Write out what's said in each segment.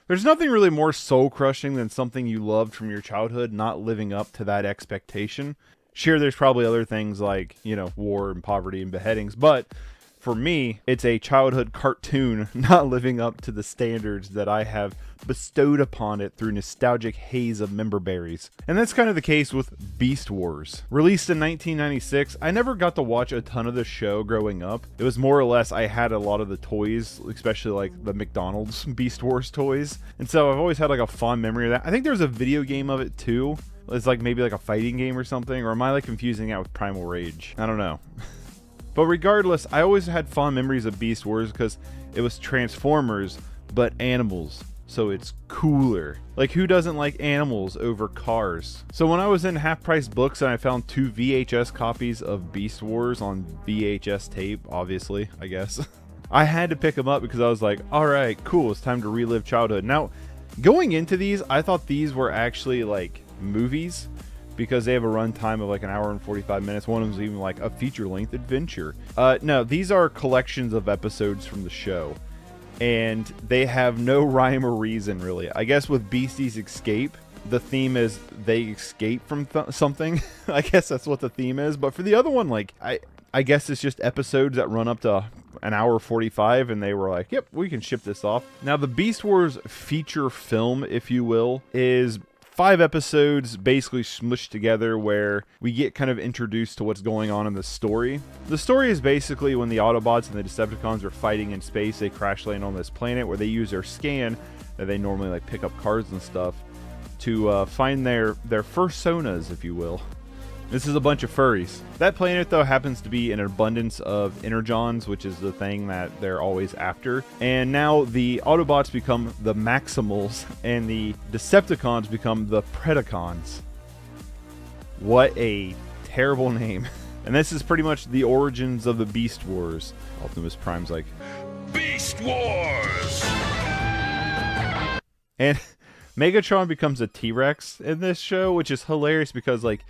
There's nothing really more soul-crushing than something you loved from your childhood not living up to that expectation. Sure, there's probably other things like, war and poverty and beheadings, but for me, it's a childhood cartoon not living up to the standards that I have bestowed upon it through nostalgic haze of member berries. And that's kind of the case with Beast Wars. Released in 1996, I never got to watch a ton of the show growing up. It was more or less I had a lot of the toys, especially like the McDonald's Beast Wars toys. And so I've always had like a fond memory of that. I think there's a video game of it too. It's like maybe like a fighting game or something, or am I like confusing that with Primal Rage? I don't know. But regardless, I always had fond memories of Beast Wars because it was Transformers, but animals. So it's cooler. Like, who doesn't like animals over cars? So when I was in Half Price Books and I found 2 VHS copies of Beast Wars on VHS tape, obviously, I guess, I had to pick them up because I was like, all right, cool, it's time to relive childhood. Now, going into these, I thought these were actually like movies, because they have a runtime of like an hour and 45 minutes. One of them's even like a feature-length adventure. No, these are collections of episodes from the show, and they have no rhyme or reason, really. I guess with Beastie's Escape, the theme is they escape from something. I guess that's what the theme is. But for the other one, like, I guess it's just episodes that run up to an hour 45, and they were like, yep, we can ship this off. Now, the Beast Wars feature film, if you will, is 5 episodes basically smushed together where we get kind of introduced to what's going on in the story. The story is basically when the Autobots and the Decepticons are fighting in space, they crash land on this planet where they use their scan that they normally like pick up cars and stuff to find their fursonas, if you will. This is a bunch of furries. That planet, though, happens to be an abundance of energons, which is the thing that they're always after. And now the Autobots become the Maximals, and the Decepticons become the Predacons. What a terrible name. And this is pretty much the origins of the Beast Wars. Optimus Prime's like, Beast Wars! And Megatron becomes a T-Rex in this show, which is hilarious because, like,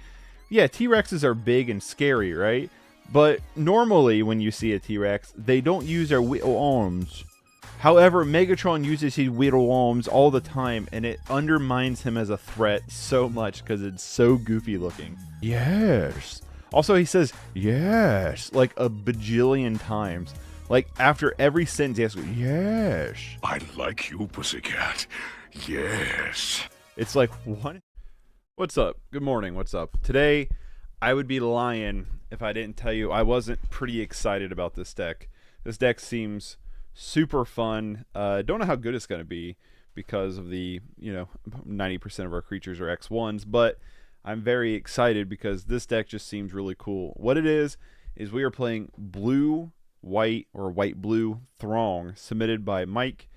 yeah, T-Rexes are big and scary, right? But normally when you see a T-Rex, they don't use their little arms. However, Megatron uses his little arms all the time, and it undermines him as a threat so much because it's so goofy looking. Yes. Also, he says, yes, like a bajillion times. Like, after every sentence, he has to go, yes. I like you, pussycat. Yes. It's like, what? What's up? Good morning. What's up? Today, I would be lying if I didn't tell you I wasn't pretty excited about this deck. This deck seems super fun. Don't know how good it's going to be because of the, 90% of our creatures are X1s, but I'm very excited because this deck just seems really cool. What it is we are playing blue, white, or white-blue Throng, submitted by Mike.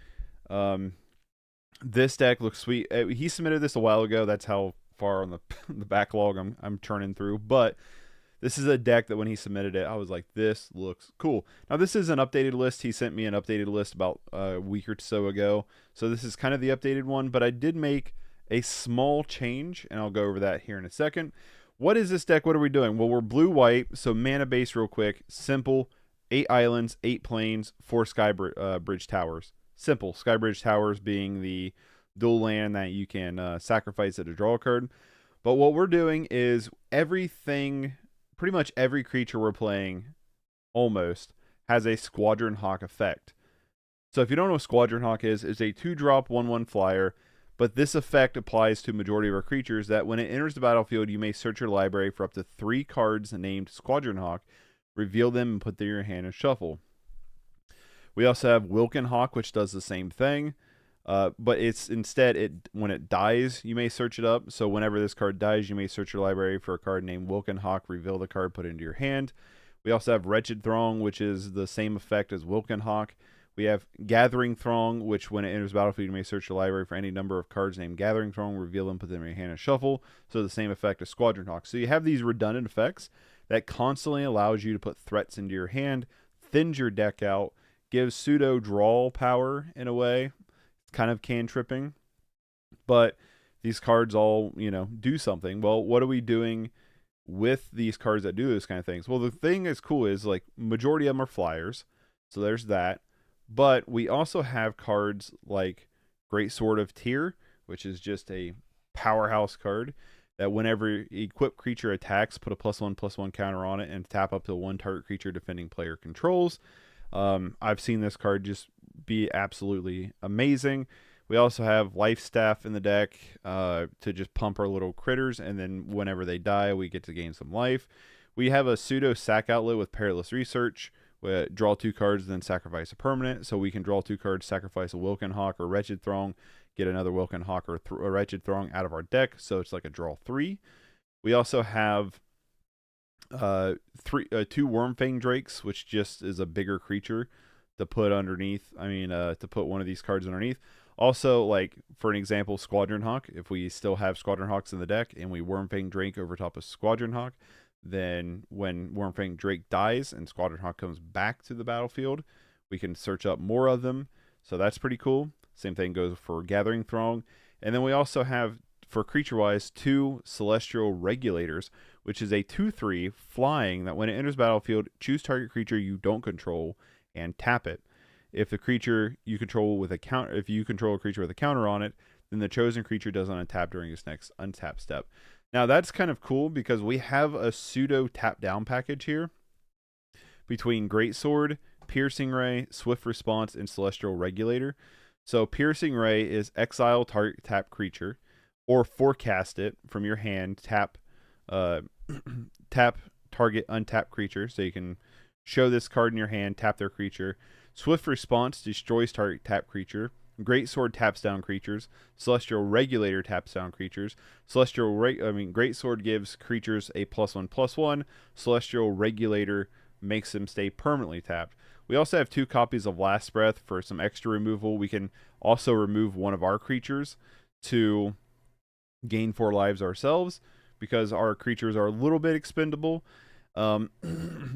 This deck looks sweet. He submitted this a while ago. That's how far on the backlog I'm churning through, but this is a deck that when he submitted it, I was like, this looks cool. Now, this is an updated list. He sent me an updated list about a week or so ago, so this is kind of the updated one, but I did make a small change, and I'll go over that here in a second. What is this deck? What are we doing? Well, we're blue-white, so mana base real quick. Simple, 8 islands, 8 plains, 4 sky bridge towers. Simple. Sky bridge towers being the dual land that you can sacrifice it to draw a card. But what we're doing is everything, pretty much every creature we're playing almost has a Squadron Hawk effect. So if you don't know what Squadron Hawk is, it's a 2-drop 1/1 flyer, but this effect applies to majority of our creatures that when it enters the battlefield, you may search your library for up to 3 cards named Squadron Hawk, reveal them and put them in your hand and shuffle. We also have Wilken Hawk, which does the same thing. But it's instead, when it dies, you may search it up. So whenever this card dies, you may search your library for a card named Wilken Hawk, reveal the card, put it into your hand. We also have Wretched Throng, which is the same effect as Wilken Hawk. We have Gathering Throng, which when it enters the battlefield, you may search your library for any number of cards named Gathering Throng, reveal them, put them in your hand, and shuffle. So the same effect as Squadron Hawk. So you have these redundant effects that constantly allows you to put threats into your hand, thins your deck out, gives pseudo draw power in a way. Kind of cantripping, but these cards all, do something. Well, what are we doing with these cards that do those kind of things? Well, the thing that's cool is, like, majority of them are flyers, so there's that. But we also have cards like Great Sword of Tyr, which is just a powerhouse card that whenever equipped creature attacks, put a +1/+1 counter on it and tap up to one target creature defending player controls. I've seen this card just be absolutely amazing. We also have Life Staff in the deck to just pump our little critters, and then whenever they die, we get to gain some life. We have a pseudo sack outlet with Perilous Research. We draw 2 cards, then sacrifice a permanent. So we can draw 2 cards, sacrifice a Wilken Hawk or Wretched Throng, get another Wilken Hawk or a Wretched Throng out of our deck. So it's like a draw 3. We also have 2 Wormfang Drakes, which just is a bigger creature to put underneath. To put one of these cards underneath. Also, like, for an example, Squadron Hawk. If we still have Squadron Hawks in the deck and we Wormfang Drake over top of Squadron Hawk, then when Wormfang Drake dies and Squadron Hawk comes back to the battlefield, we can search up more of them. So that's pretty cool. Same thing goes for Gathering Throng. And then we also have, for creature-wise, 2 Celestial Regulators, which is a 2/3 flying that when it enters battlefield, choose target creature you don't control and tap it. If the creature you control with a counter, if you control a creature with a counter on it, then the chosen creature doesn't untap during its next untap step. Now that's kind of cool because we have a pseudo tap down package here between Greatsword, Piercing Ray, Swift Response, and Celestial Regulator. So Piercing Ray is exile target tap creature, or forecast it from your hand, tap tap target untap creature. So you can show this card in your hand, tap their creature. Swift Response destroys target tap creature. Greatsword taps down creatures. Celestial Regulator taps down creatures. Greatsword gives creatures a +1/+1. Celestial Regulator makes them stay permanently tapped. We also have 2 copies of Last Breath for some extra removal. We can also remove one of our creatures to gain 4 lives ourselves because our creatures are a little bit expendable. And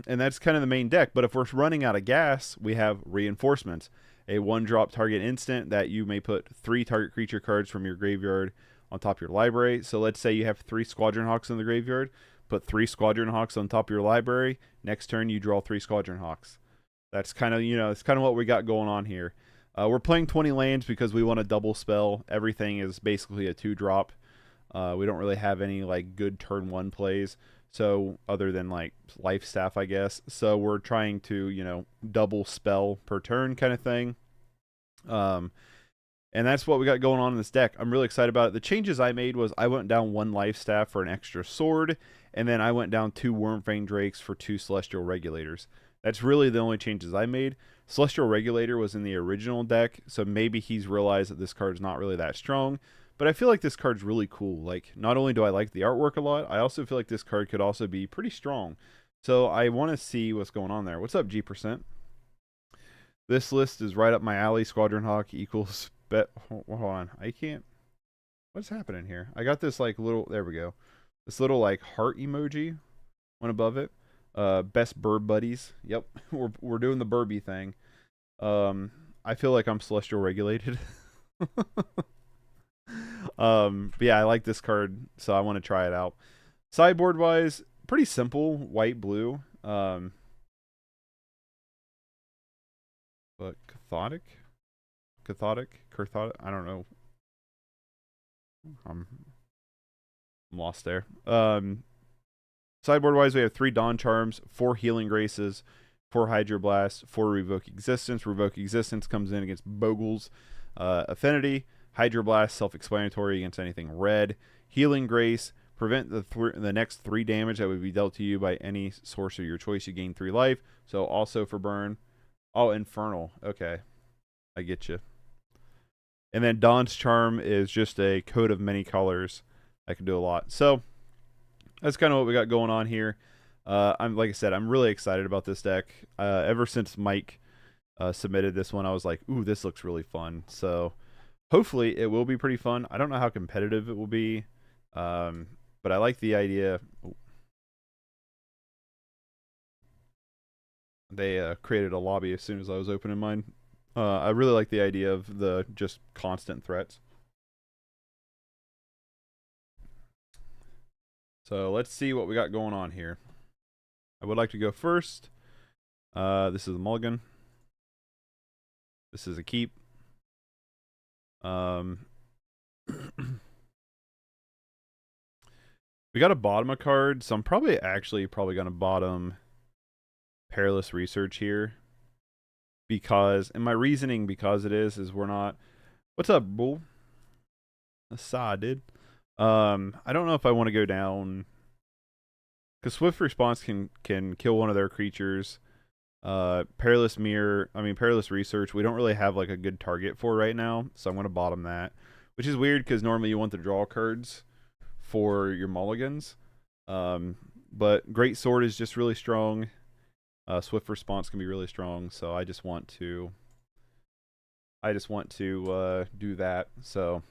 that's kind of the main deck. But if we're running out of gas, we have Reinforcements, a 1-drop target instant that you may put 3 target creature cards from your graveyard on top of your library. So let's say you have 3 Squadron Hawks in the graveyard, put 3 Squadron Hawks on top of your library. Next turn, you draw 3 Squadron Hawks. That's kind of, it's kind of what we got going on here. We're playing 20 lands because we want to double spell. Everything is basically a 2-drop. We don't really have any like good turn 1 plays. So other than like Life Staff, I guess. So we're trying to, double spell per turn kind of thing. And that's what we got going on in this deck. I'm really excited about it. The changes I made was I went down 1 Life Staff for an extra sword, and then I went down 2 Wormfang Drakes for 2 Celestial Regulators. That's really the only changes I made. Celestial Regulator was in the original deck, so maybe he's realized that this card's not really that strong. But I feel like this card's really cool. Like, not only do I like the artwork a lot, I also feel like this card could also be pretty strong. So I want to see what's going on there. What's up, G%? This list is right up my alley. Squadron Hawk equals bet. Hold on. I can't. What's happening here? I got this like little. There we go. This little like heart emoji. One above it. Best burb buddies. Yep. we're doing the burby thing. I feel like I'm celestial regulated. But yeah, I like this card, so I want to try it out. Sideboard wise, pretty simple. White, blue. But cathodic, I don't know. I'm lost there. Sideboard wise, we have 3 Dawn Charms, 4 Healing Graces, 4 Hydroblast, 4 Revoke Existence. Revoke Existence comes in against Bogle's Affinity. Hydroblast, self-explanatory against anything red. Healing Grace, prevent the next 3 damage that would be dealt to you by any sorcerer of your choice. You gain 3 life. So also for burn. Oh, Infernal. Okay. I get you. And then Dawn's Charm is just a coat of many colors that can do a lot. So that's kind of what we got going on here. Like I said, I'm really excited about this deck. Ever since Mike submitted this one, I was like, ooh, this looks really fun. So hopefully it will be pretty fun. I don't know how competitive it will be, but I like the idea. They created a lobby as soon as I was opening mine. I really like the idea of the just constant threats. So let's see what we got going on here. I would like to go first. This is a mulligan. This is a keep. Um, we got to bottom a card, so I'm probably going to bottom Perilous Research here. Because, and my reasoning because it is we're not. What's up, bull? Assad, dude. I don't know if I want to go down because Swift Response can kill one of their creatures. Perilous Research. We don't really have like a good target for right now, so I'm gonna bottom that, which is weird because normally you want the draw cards for your mulligans. But Great Sword is just really strong. Swift Response can be really strong, so I just want to do that. So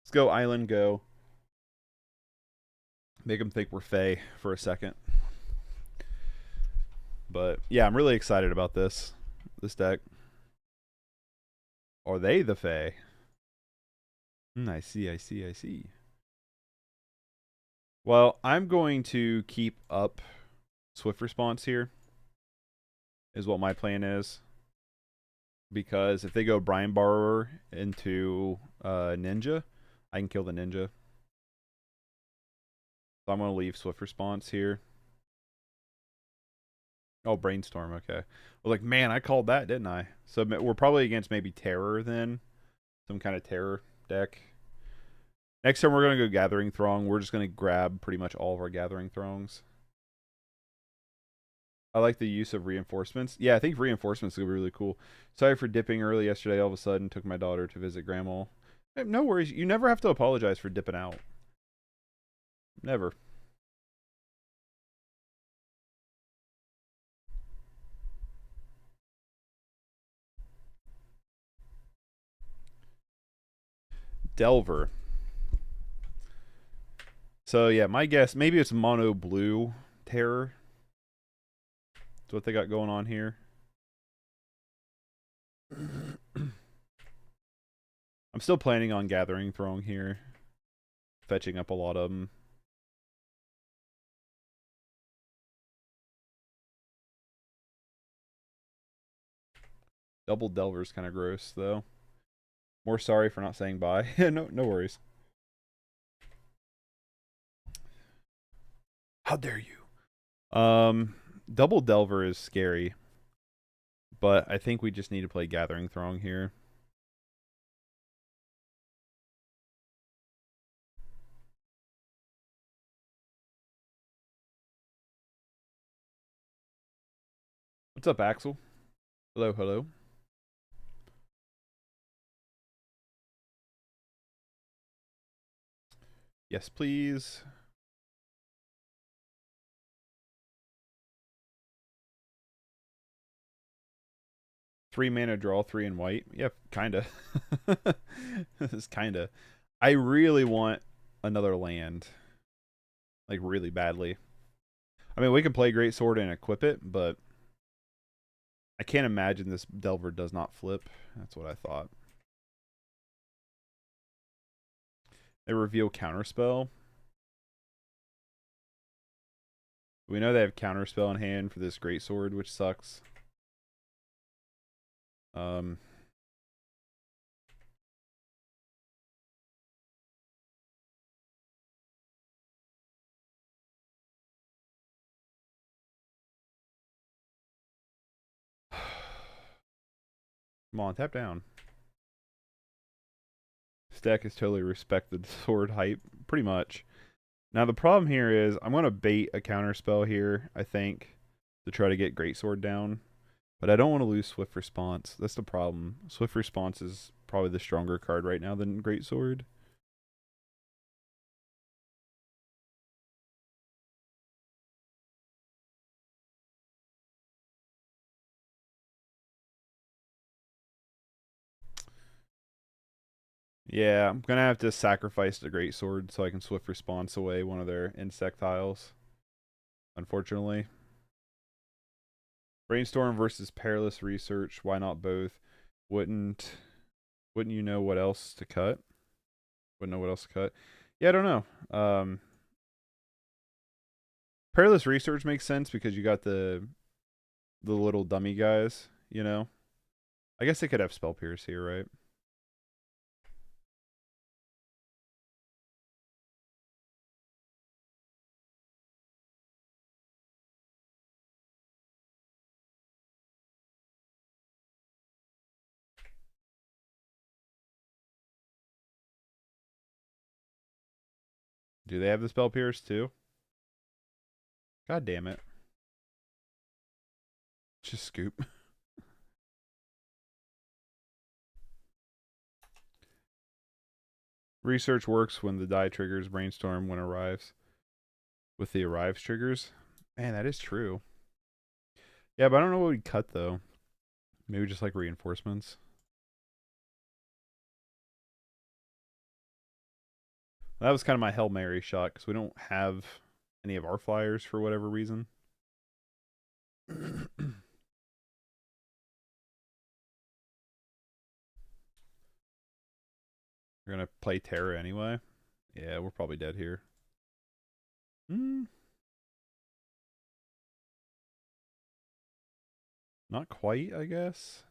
let's go Island Go. Make them think we're Fae for a second. But yeah, I'm really excited about this deck. Are they the Fae? I see. Well, I'm going to keep up Swift Response here, is what my plan is. Because if they go Brine Borrower into Ninja, I can kill the Ninja. So I'm going to leave Swift Response here. Oh, Brainstorm, okay. Well, like, man, I called that, didn't I? So we're probably against maybe Terror then. Some kind of Terror deck. Next time we're going to go Gathering Throng. We're just going to grab pretty much all of our Gathering Throngs. I like the use of reinforcements. Yeah, I think reinforcements will be really cool. Sorry for dipping early yesterday. All of a sudden, took my daughter to visit Grandma. Hey, no worries. You never have to apologize for dipping out. Never. Delver. So yeah, my guess, maybe it's mono blue Terror. That's what they got going on here. I'm still planning on Gathering Throng here. Fetching up a lot of them. Double Delver's kind of gross, though. More sorry for not saying bye. no worries. How dare you? Double Delver is scary. But I think we just need to play Gathering Throng here. What's up, Axel? Hello. Yes, please. 3 mana draw, 3 in white. Yep, kinda. This is kinda. I really want another land. Like, really badly. I mean, we can play Great Sword and equip it, but I can't imagine this Delver does not flip. That's what I thought. They reveal Counterspell. We know they have Counterspell in hand for this Great Sword, which sucks. Come on, tap down. This deck is totally respected sword hype, pretty much. Now the problem here is I'm going to bait a Counterspell here, I think, to try to get Greatsword down. But I don't want to lose Swift Response. That's the problem. Swift Response is probably the stronger card right now than Greatsword. Yeah, I'm going to have to sacrifice the Greatsword so I can Swift Response away one of their Insectiles. Unfortunately. Brainstorm versus Perilous Research. Why not both? Wouldn't you know what else to cut? Wouldn't know what else to cut. Yeah, I don't know. Perilous Research makes sense because you got the little dummy guys, you know? I guess they could have Spell Pierce here, right? Do they have the spell pierce too? God damn it. Just scoop. Research works when the die triggers. Brainstorm when arrives. With the arrives triggers. Man, that is true. Yeah, but I don't know what we'd cut though. Maybe just like reinforcements. That was kind of my Hail Mary shot because we don't have any of our flyers for whatever reason. We're gonna play Terra anyway. Yeah, we're probably dead here. Not quite, I guess.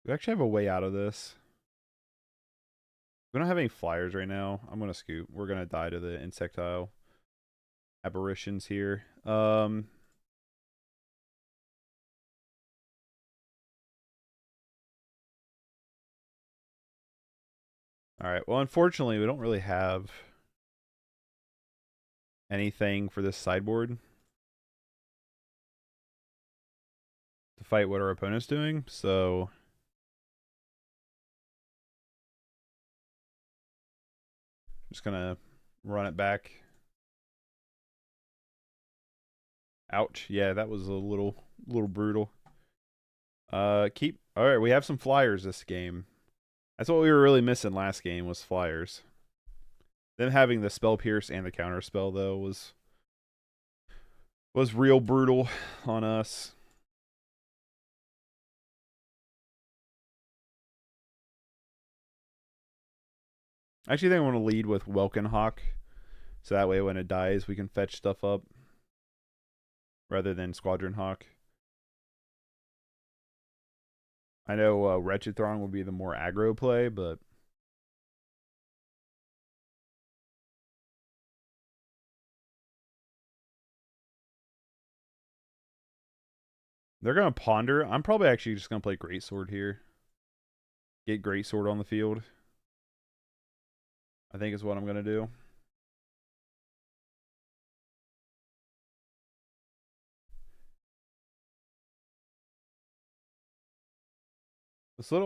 We actually have a way out of this. We don't have any flyers right now. I'm gonna scoop. We're gonna die to the insectile aberrations here. Alright, well, unfortunately, we don't really have anything for this sideboard to fight what our opponent's doing, so I'm just gonna run it back. Ouch. Yeah, that was a little brutal. Keep. Alright, we have some flyers this game. That's what we were really missing last game was flyers. Them having the spell pierce and the counter spell though was real brutal on us. I actually think I want to lead with Welkenhawk, so that way when it dies we can fetch stuff up rather than Squadron Hawk. I know Wretched Throng would be the more aggro play, but they're going to ponder. I'm probably actually just going to play Greatsword here. Get Greatsword on the field. I think is what I'm going to do.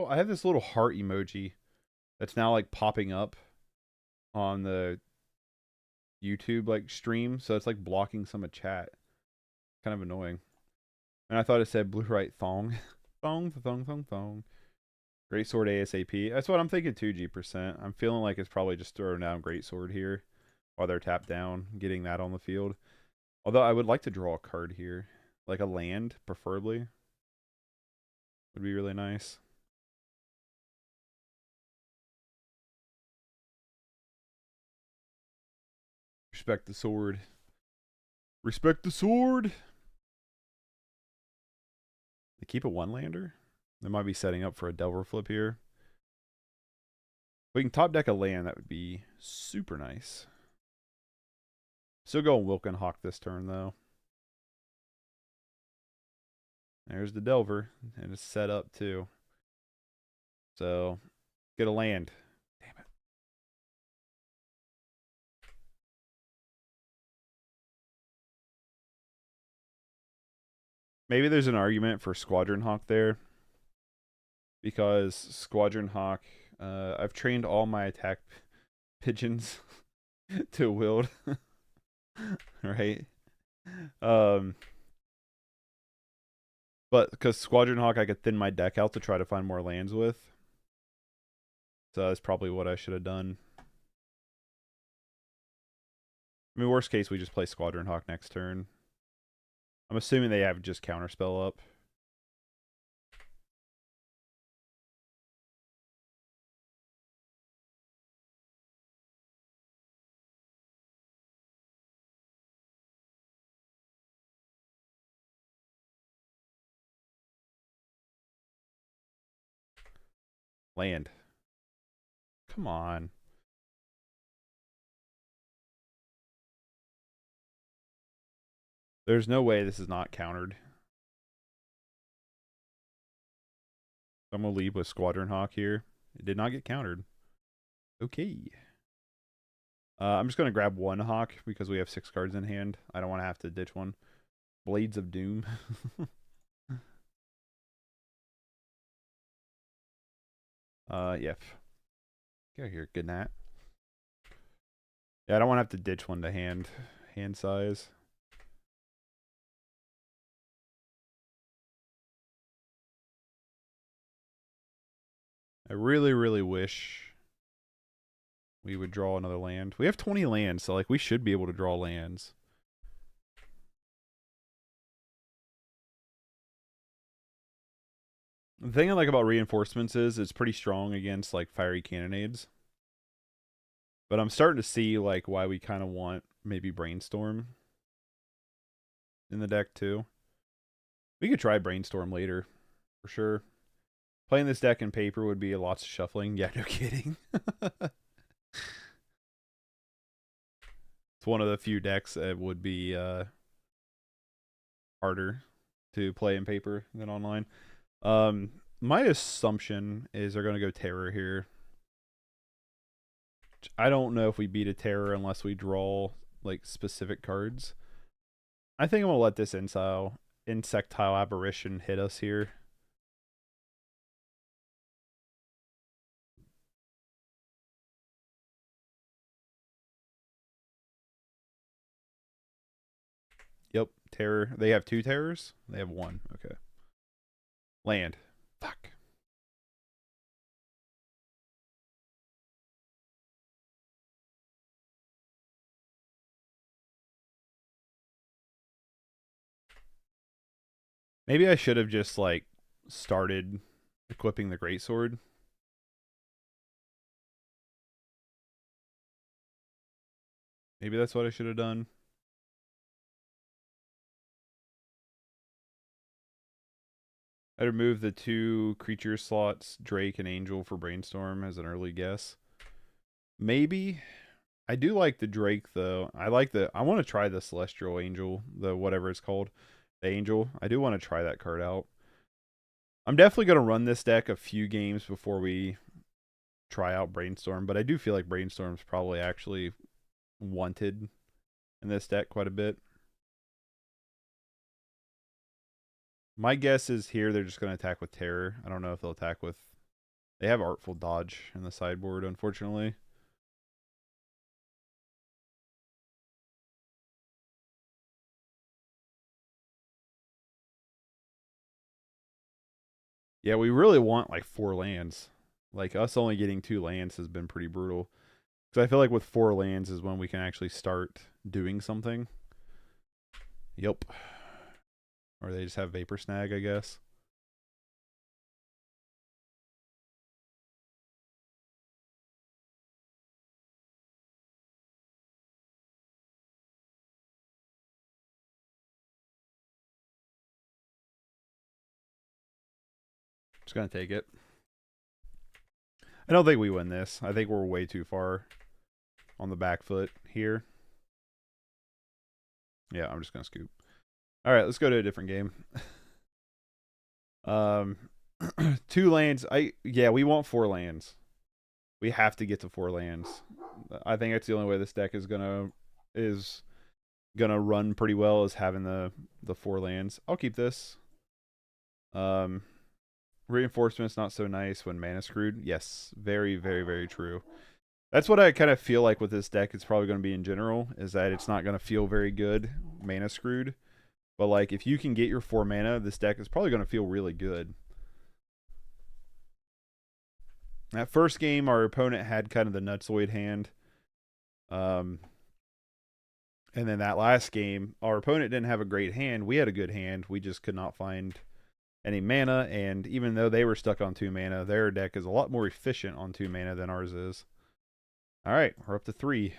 I have this little heart emoji that's now like popping up on the YouTube like stream, so it's like blocking some of chat. Kind of annoying. And I thought it said blue right thong. thong. Greatsword ASAP. That's what I'm thinking 2G%. I'm feeling like it's probably just throwing down Greatsword here while they're tapped down, getting that on the field. Although I would like to draw a card here. Like a land, preferably. Would be really nice. Respect the sword. Respect the sword! They keep a one-lander? They might be setting up for a Delver flip here. If we can top deck a land, that would be super nice. Still going Wilkenhawk this turn, though. There's the Delver, and it's set up, too. So, get a land. Damn it. Maybe there's an argument for Squadron Hawk there. Because Squadron Hawk, I've trained all my attack pigeons to wield. Right? But because Squadron Hawk, I could thin my deck out to try to find more lands with. So that's probably what I should have done. I mean, worst case, we just play Squadron Hawk next turn. I'm assuming they have just Counterspell up. Land. Come on. There's no way this is not countered. I'm going to lead with Squadron Hawk here. It did not get countered. Okay. I'm just going to grab one Hawk because we have 6 cards in hand. I don't want to have to ditch one. Blades of Doom. Yeah. Get here, good night. Yeah, I don't want to have to ditch one to hand size. I really, really wish we would draw another land. We have 20 lands, so like we should be able to draw lands. The thing I like about reinforcements is it's pretty strong against like fiery cannonades. But I'm starting to see like why we kind of want maybe Brainstorm in the deck too. We could try Brainstorm later, for sure. Playing this deck in paper would be lots of shuffling. Yeah, no kidding. It's one of the few decks that would be harder to play in paper than online. My assumption is they're going to go Terror here. I don't know if we beat a Terror unless we draw like specific cards. I think I'm going to let this Insectile Aberration hit us here. Yep, Terror. They have 2 Terrors? They have 1. Okay. Land. Fuck. Maybe I should have just like started equipping the Greatsword. Maybe that's what I should have done. I'd remove the 2 creature slots, Drake and Angel, for Brainstorm as an early guess. Maybe. I do like the Drake though. I want to try the Celestial Angel, the whatever it's called. The Angel. I do want to try that card out. I'm definitely going to run this deck a few games before we try out Brainstorm, but I do feel like Brainstorm's probably actually wanted in this deck quite a bit. My guess is here they're just going to attack with Terror. I don't know if they'll attack with... They have Artful Dodge in the sideboard, unfortunately. Yeah, we really want like 4 lands. Like us only getting 2 lands has been pretty brutal. Because I feel like with 4 lands is when we can actually start doing something. Yep. Or they just have Vapor Snag, I guess. Just gonna take it. I don't think we win this. I think we're way too far on the back foot here. Yeah, I'm just gonna scoop. All right, let's go to a different game. 2 lands. Yeah, we want 4 lands. We have to get to 4 lands. I think that's the only way this deck is gonna run pretty well, is having the 4 lands. I'll keep this. Reinforcement's not so nice when mana screwed. Yes, very, very, very true. That's what I kind of feel like with this deck. It's probably going to be in general, is that it's not going to feel very good mana screwed. But like if you can get your 4 mana, this deck is probably going to feel really good. That first game, our opponent had kind of the nutsoid hand. And then that last game, our opponent didn't have a great hand. We had a good hand. We just could not find any mana, and even though they were stuck on 2 mana, their deck is a lot more efficient on 2 mana than ours is. Alright, we're up to 3.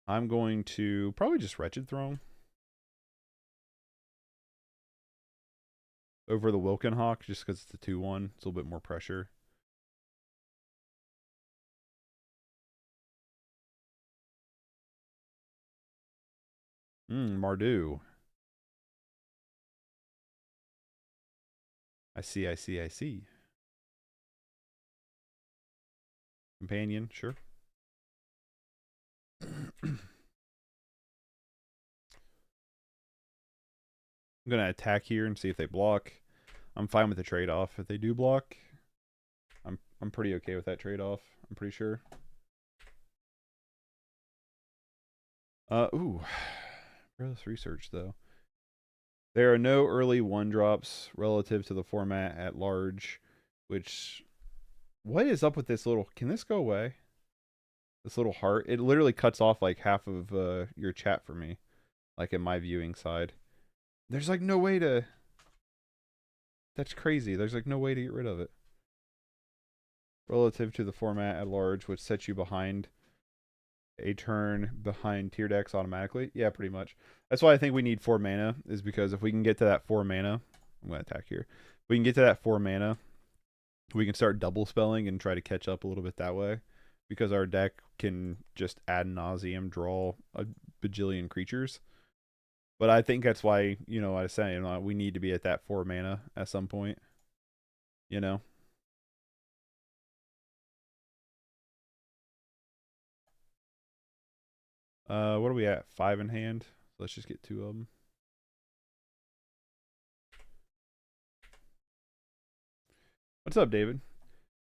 I'm going to probably just Wretched Throng over the Wilkenhawk, just because it's a 2-1. It's a little bit more pressure. Mardu. I see, I see, I see. Companion, sure. I'm gonna attack here and see if they block. I'm fine with the trade-off. If they do block, I'm pretty okay with that trade-off. I'm pretty sure. Ooh. Let's research though. There are no early 1-drops relative to the format at large, which what is up with this little, can this go away? This little heart, it literally cuts off like half of your chat for me, like in my viewing side. There's like no way to, that's crazy. There's like no way to get rid of it. Relative to the format at large, which sets you behind a turn behind tier decks automatically. Yeah, pretty much. That's why I think we need 4 mana, is because if we can get to that 4 mana, I'm going to attack here. If we can get to that 4 mana, we can start double spelling and try to catch up a little bit that way. Because our deck can just ad nauseum draw a bajillion creatures. But I think that's why, you know, I was saying we need to be at that 4 mana at some point. You know? What are we at? 5 in hand. So let's just get 2 of them. What's up, David?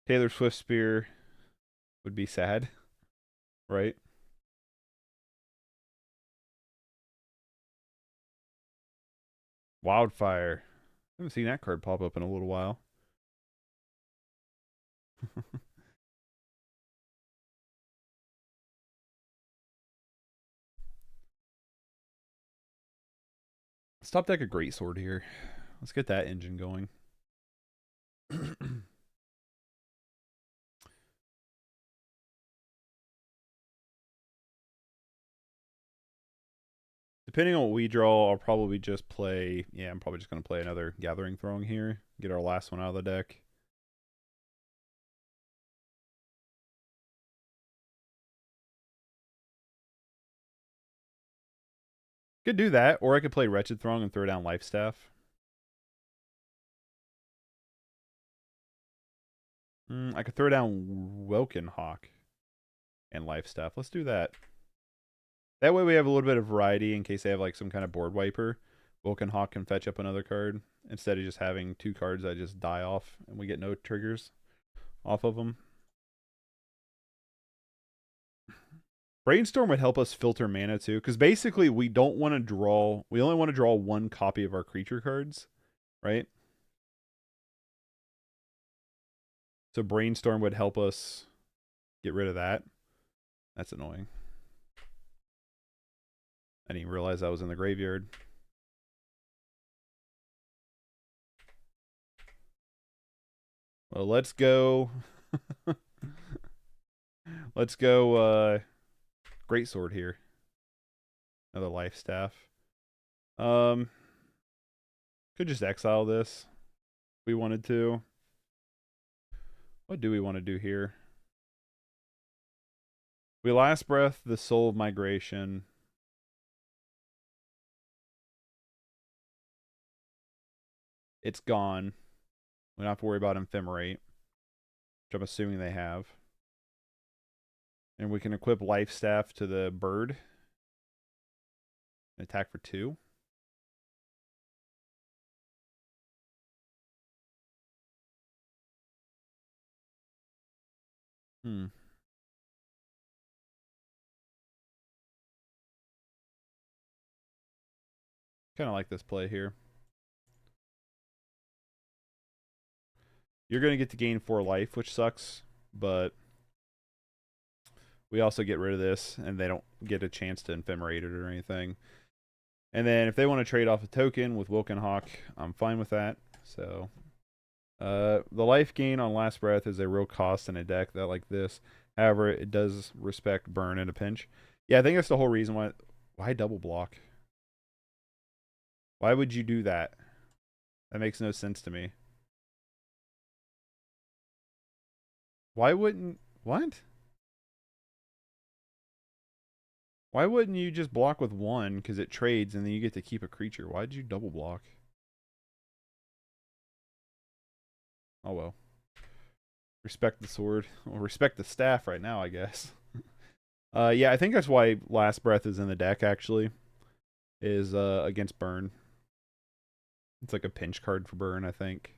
Taylor Swift Spear would be sad, right? Wildfire. I haven't seen that card pop up in a little while. Let's top deck a Greatsword here. Let's get that engine going. Depending on what we draw, I'll probably just play, yeah, I'm probably just going to play another Gathering Throng here. Get our last one out of the deck. Could do that, or I could play Wretched Throng and throw down Life Staff. I could throw down Welkin Hawk and Life Staff. Let's do that. That way we have a little bit of variety in case they have like some kind of board wiper. Welkin Hawk can fetch up another card instead of just having 2 cards that just die off and we get no triggers off of them. Brainstorm would help us filter mana too, because basically we don't want to draw, we only want to draw 1 copy of our creature cards, right? So Brainstorm would help us get rid of that. That's annoying. I didn't even realize I was in the graveyard. Well, let's go. Let's go Greatsword here. Another Life Staff. Could just exile this if we wanted to. What do we want to do here? We Last Breath the Soul of Migration. It's gone. We don't have to worry about Ephemerate, which I'm assuming they have. And we can equip Life Staff to the bird. And attack for 2. Kind of like this play here. You're going to get to gain 4 life, which sucks, but we also get rid of this, and they don't get a chance to Ephemerate it or anything. And then if they want to trade off a token with Wilken Hawk, I'm fine with that. So the life gain on Last Breath is a real cost in a deck that like this. However, it does respect burn in a pinch. Yeah, I think that's the whole reason why double block. Why would you do that? That makes no sense to me. Why wouldn't... What? Why wouldn't you just block with 1 because it trades and then you get to keep a creature? Why did you double block? Oh well. Respect the sword. Well, respect the staff right now, I guess. Yeah, I think that's why Last Breath is in the deck, actually. Is against burn. It's like a pinch card for burn, I think.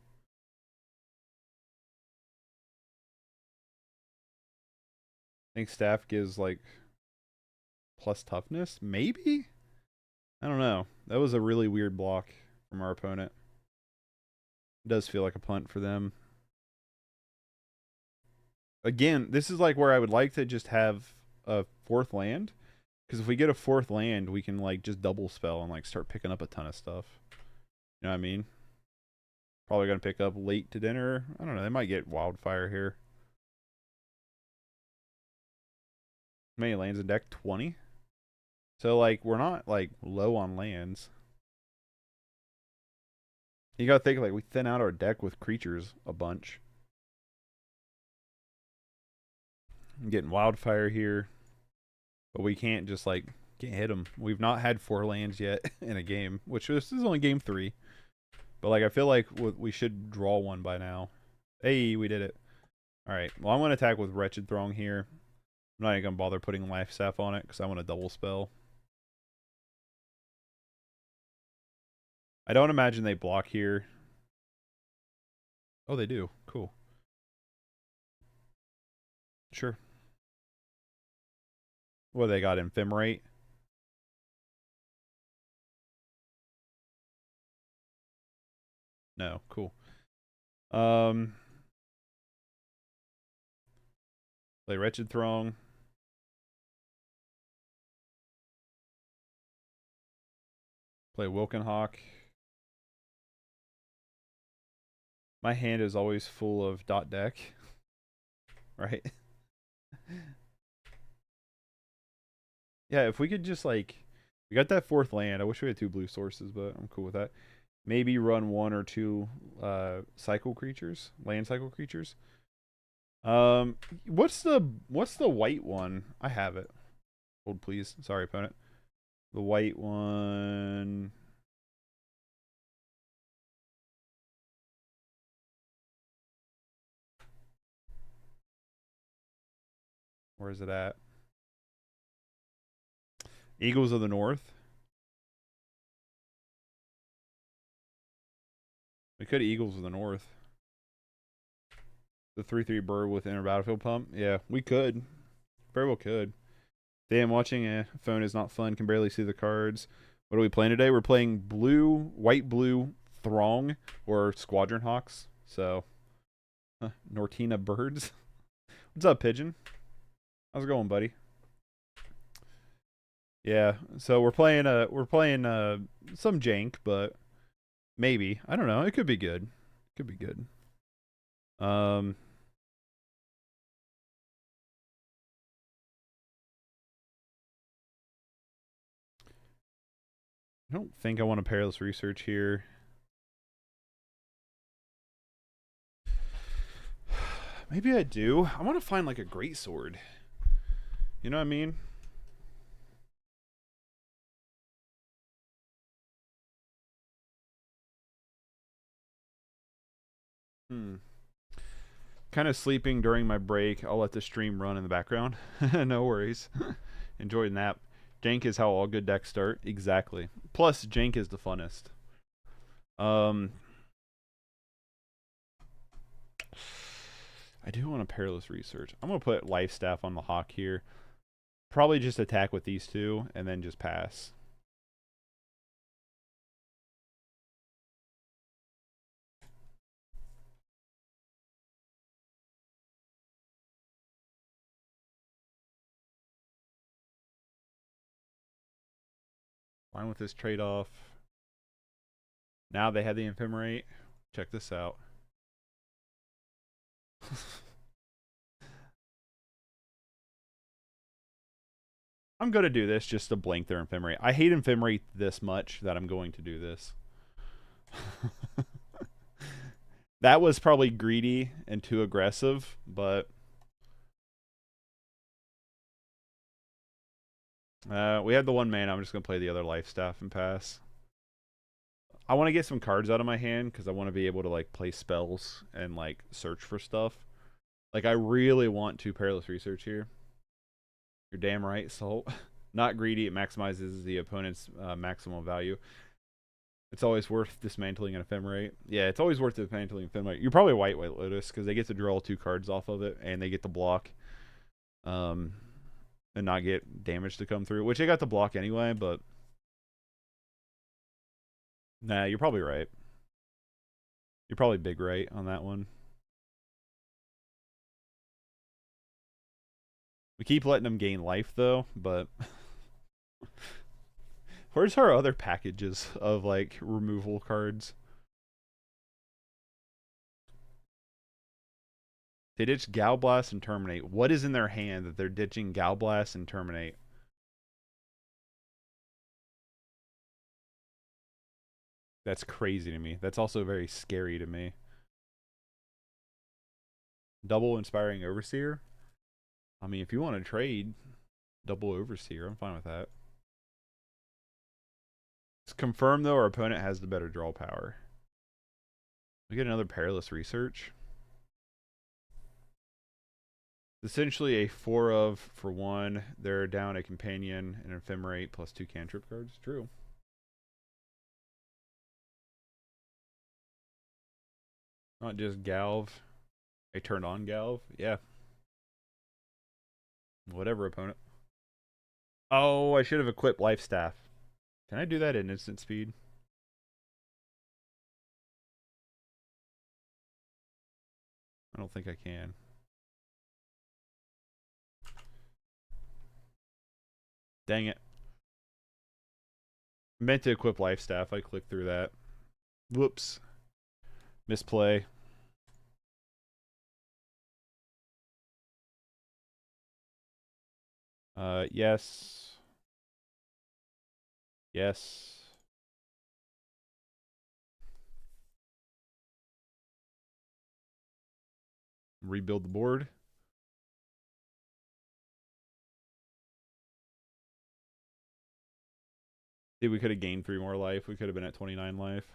I think staff gives like plus toughness, maybe? I don't know. That was a really weird block from our opponent. It does feel like a punt for them. Again, this is like where I would like to just have a fourth land. Because if we get a fourth land, we can like just double spell and like start picking up a ton of stuff. You know what I mean? Probably gonna pick up late to dinner. I don't know. They might get wildfire here. How many lands in deck? 20? So like we're not like low on lands. You gotta think like we thin out our deck with creatures a bunch. I'm getting wildfire here. But we can't just like can't hit them. We've not had 4 lands yet in a game, which this is only game 3. But like I feel like we should draw one by now. Hey, we did it. All right. Well, I'm gonna attack with Wretched Throng here. I'm not even gonna bother putting Life Staff on it because I want to double spell. I don't imagine they block here. Oh, they do. Cool. Sure. What they got? Ephemerate? No. Cool. Play Wretched Throng. Play Wilkenhawk. My hand is always full of dot deck. Right? Yeah, if we could just like... We got that 4th land. I wish we had 2 blue sources, but I'm cool with that. Maybe run 1 or 2 cycle creatures. Land cycle creatures. What's the white one? I have it. Hold please. Sorry, opponent. The white one... Where is it at? Eagles of the North. We could Eagles of the North. The 3/3 bird with inner battlefield pump. Yeah, we could. Very well could. Damn, watching a phone is not fun. Can barely see the cards. What are we playing today? We're playing white blue Throng or Squadron Hawks. So, Nortina birds. What's up, Pigeon? How's it going, buddy? Yeah, so we're playing some jank, but maybe. I don't know. It could be good. Could be good. I don't think I want to pair this research here. Maybe I do. I want to find like a great sword. You know what I mean? Kind of sleeping during my break. I'll let the stream run in the background. No worries. Enjoy the nap. Jank is how all good decks start. Exactly. Plus, Jank is the funnest. I do want to Perilous Research. I'm going to put Life Staff on the Hawk here. Probably just attack with these 2 and then just pass. Fine with this trade-off. Now they have the Ephemerate. Check this out. I'm going to do this just to blank their Ephemerate. I hate Ephemerate this much that I'm going to do this. That was probably greedy and too aggressive, but... we have the 1 mana. I'm just going to play the other Life Staff and pass. I want to get some cards out of my hand because I want to be able to like play spells and like search for stuff. Like I really want to Perilous Research here. You're damn right, Salt. Not greedy, it maximizes the opponent's maximum value. It's always worth dismantling an ephemerate. Yeah, it's always worth dismantling an ephemerate. You're probably White Lotus because they get to draw 2 cards off of it and they get to block. And not get damage to come through, which they got to block anyway, but nah, you're probably right. You're probably big right on that one. We keep letting them gain life though, but where's our other packages of like removal cards? They ditch Galblast and Terminate. What is in their hand that they're ditching Galblast and Terminate? That's crazy to me. That's also very scary to me. Double Inspiring Overseer? I mean, if you want to trade double Overseer, I'm fine with that. It's confirmed, though, our opponent has the better draw power. We get another Perilous Research. Essentially a 4 of for 1. They're down a Companion and Ephemerate plus 2 cantrip cards. True. Not just Galv. I turned on Galv. Yeah. Whatever, opponent. Oh, I should have equipped Life Staff. Can I do that at instant speed? I don't think I can. Dang it. I meant to equip Life Staff. I clicked through that. Whoops. Misplay. Yes. Yes. Rebuild the board. Dude, we could have gained 3 more life. We could have been at 29 life.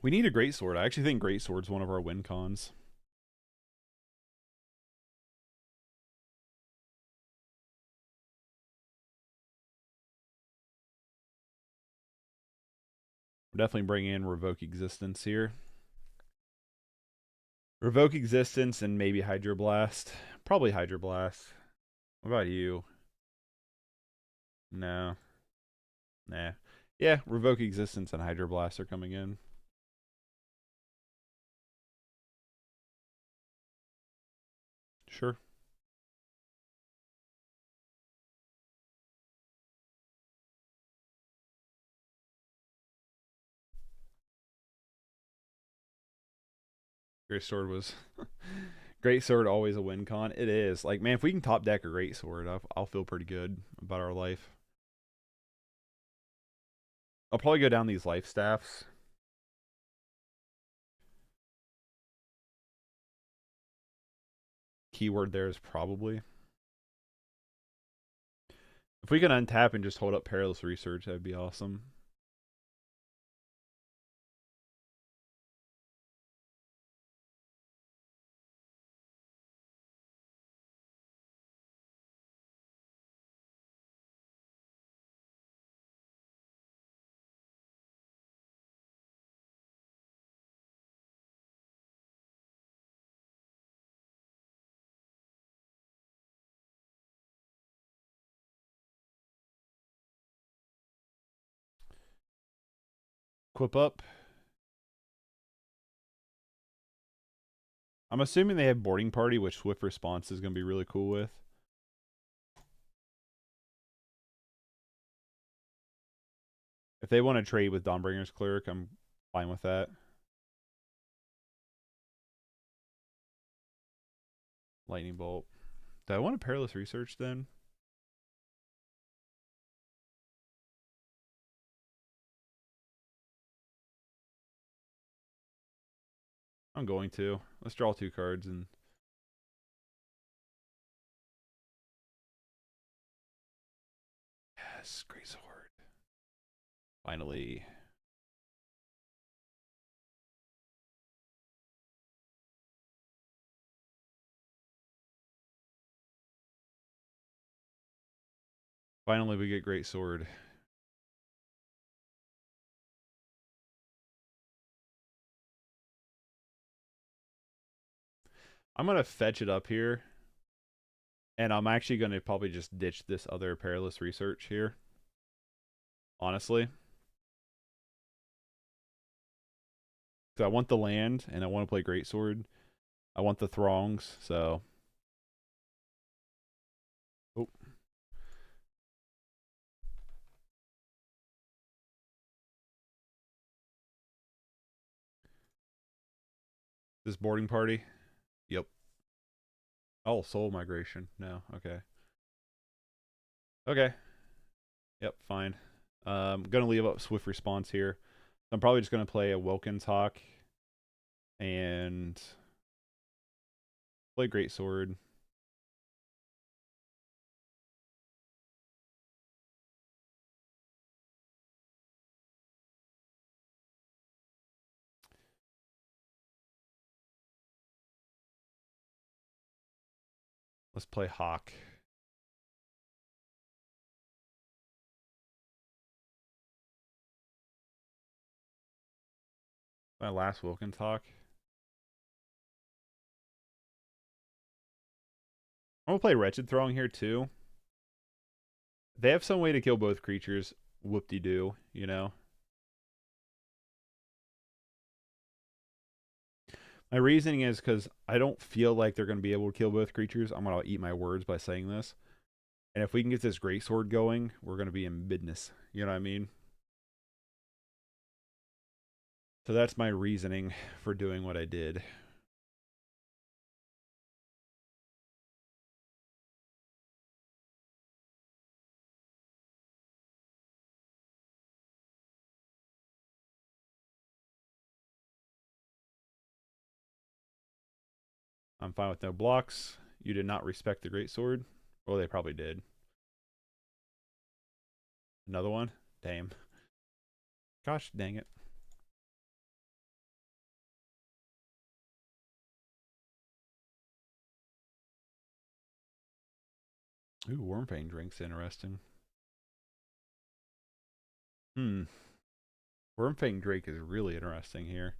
We need a Greatsword. I actually think Greatsword's one of our win cons. We're definitely bringing in Revoke Existence here. Revoke Existence and maybe Hydroblast. Probably Hydroblast. What about you? No. Nah. Yeah, Revoke Existence and Hydroblast are coming in. Sure. Greatsword was Greatsword always a win con. It is. Like, man, if we can top deck a Greatsword, I'll feel pretty good about our life. I'll probably go down these life staffs. Keyword there is probably. If we can untap and just hold up Perilous Research, that'd be awesome. Equip up. I'm assuming they have Boarding Party, which Swift Response is going to be really cool with. If they want to trade with Dawnbringer's Cleric, I'm fine with that. Lightning Bolt. Do I want a Perilous Research then? I'm going to. Let's draw 2 cards and Yes, great sword. Finally. Finally, we get great sword. I'm going to fetch it up here. And I'm actually going to probably just ditch this other perilous research here. Honestly. Because I want the land, and I want to play greatsword. I want the Throngs, so... Oh. This boarding party? Yep. Oh, soul migration. No, okay. Okay. Yep, fine. Gonna leave up swift response here. I'm probably just gonna play a Wilkins Hawk and play greatsword. Let's play Hawk. My last Wilkins Hawk. I'm gonna play Wretched Throng here too. They have some way to kill both creatures. Whoop-de-doo, you know? My reasoning is because I don't feel like they're going to be able to kill both creatures. I'm going to eat my words by saying this. And if we can get this greatsword going, we're going to be in business. You know what I mean? So that's my reasoning for doing what I did. I'm fine with no blocks. You did not respect the greatsword. Well, they probably did. Another one? Damn. Gosh dang it. Ooh, Wormfang drink's interesting. Wormfang Drake is really interesting here.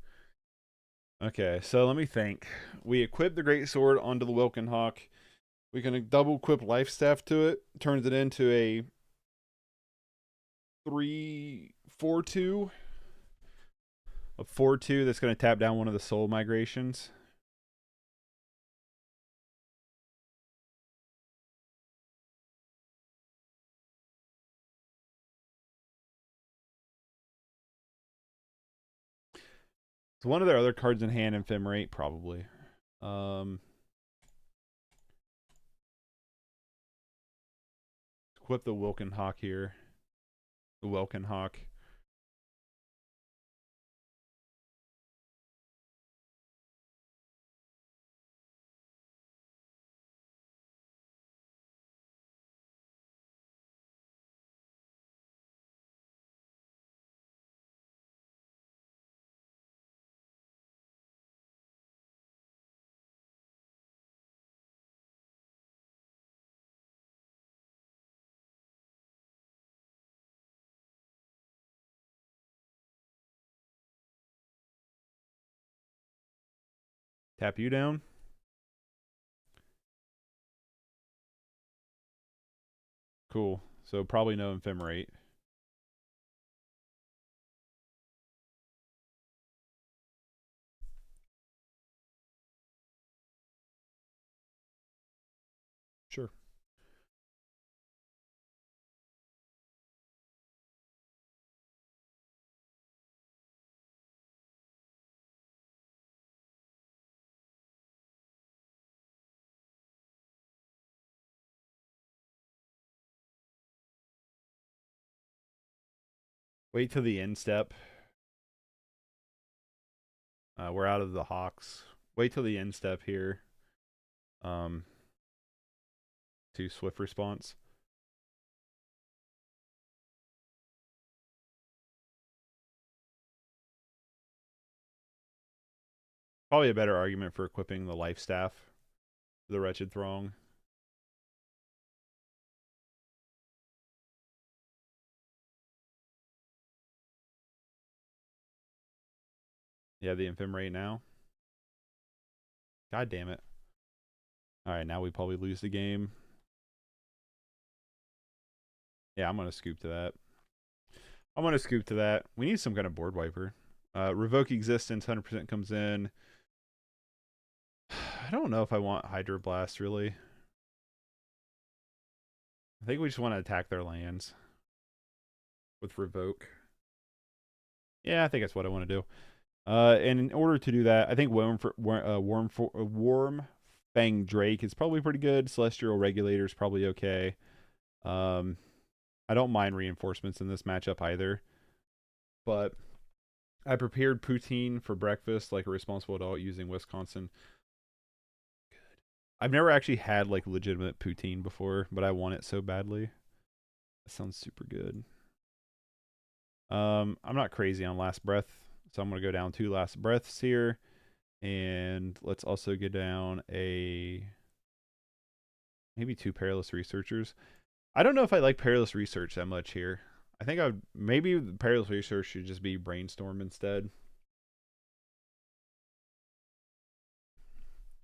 Okay, so let me think. We equip the greatsword onto the Wilken Hawk. We can double equip Life Staff to it. Turns it into a 3/4/2. A 4/2 that's going to tap down one of the soul migrations. So one of their other cards in hand, Ephemerate, probably. Equip the Wilken Hawk here. The Welkin Hawk. Tap you down. Cool. So probably no Ephemerate. Sure. Wait till the end step. We're out of the Hawks. Wait till the end step here. To swift response. Probably a better argument for equipping the life staff to the Wretched Throng. Yeah, the Ephemerate now. God damn it. Alright, now we probably lose the game. Yeah, I'm going to scoop to that. I'm going to scoop to that. We need some kind of board wiper. Revoke Existence, 100% comes in. I don't know if I want Hydroblast, really. I think we just want to attack their lands with Revoke. Yeah, I think that's what I want to do. And in order to do that, I think Worm Fang Drake is probably pretty good. Celestial Regulator is probably okay. I don't mind reinforcements in this matchup either. But I prepared poutine for breakfast like a responsible adult using Wisconsin. Good. I've never actually had like legitimate poutine before, but I want it so badly. That sounds super good. I'm not crazy on last breath, so I'm going to go down 2 last breaths here. And let's also get down maybe 2 Perilous Researchers. I don't know if I like Perilous Research that much here. I think maybe Perilous Research should just be Brainstorm instead.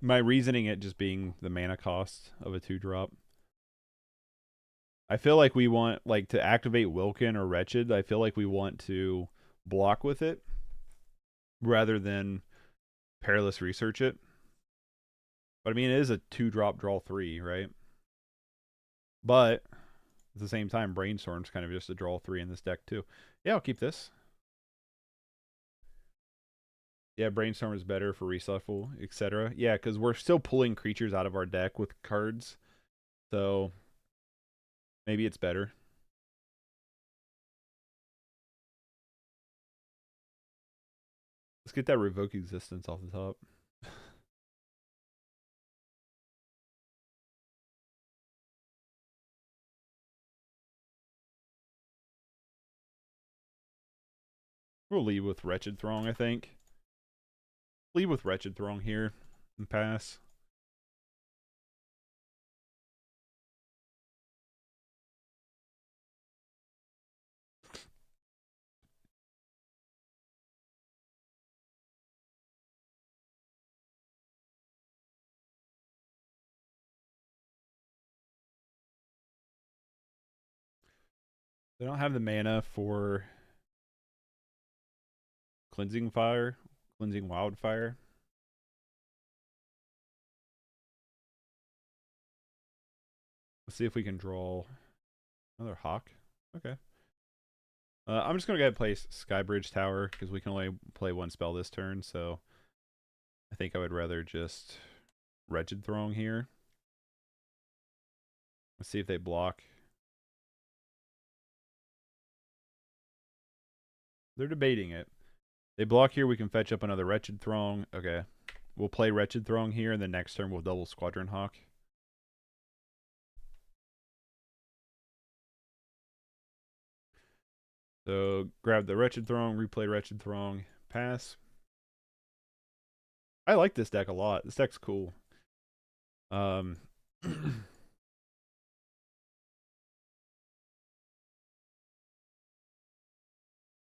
My reasoning it just being the mana cost of a 2-drop. I feel like we want like to activate Wilkin or Wretched. I feel like we want to block with it rather than Perilous Research it. But I mean, it is a 2-drop draw 3, right? But at the same time, Brainstorm's kind of just a draw 3 in this deck too. Yeah, I'll keep this. Yeah, Brainstorm is better for reshuffle, etc. Yeah, because we're still pulling creatures out of our deck with cards. So maybe it's better. Let's get that Revoke Existence off the top. We'll lead with Wretched Throng, I think. Lead with Wretched Throng here and pass. They don't have the mana for Cleansing Fire, Cleansing Wildfire. Let's see if we can draw another Hawk. Okay. I'm just going to go ahead and play Skybridge Tower because we can only play 1 spell this turn, so I think I would rather just Wretched Throng here. Let's see if they block. They're debating it. They block here, we can fetch up another Wretched Throng. Okay. We'll play Wretched Throng here, and then next turn we'll double Squadron Hawk. So grab the Wretched Throng, replay Wretched Throng, pass. I like this deck a lot. This deck's cool.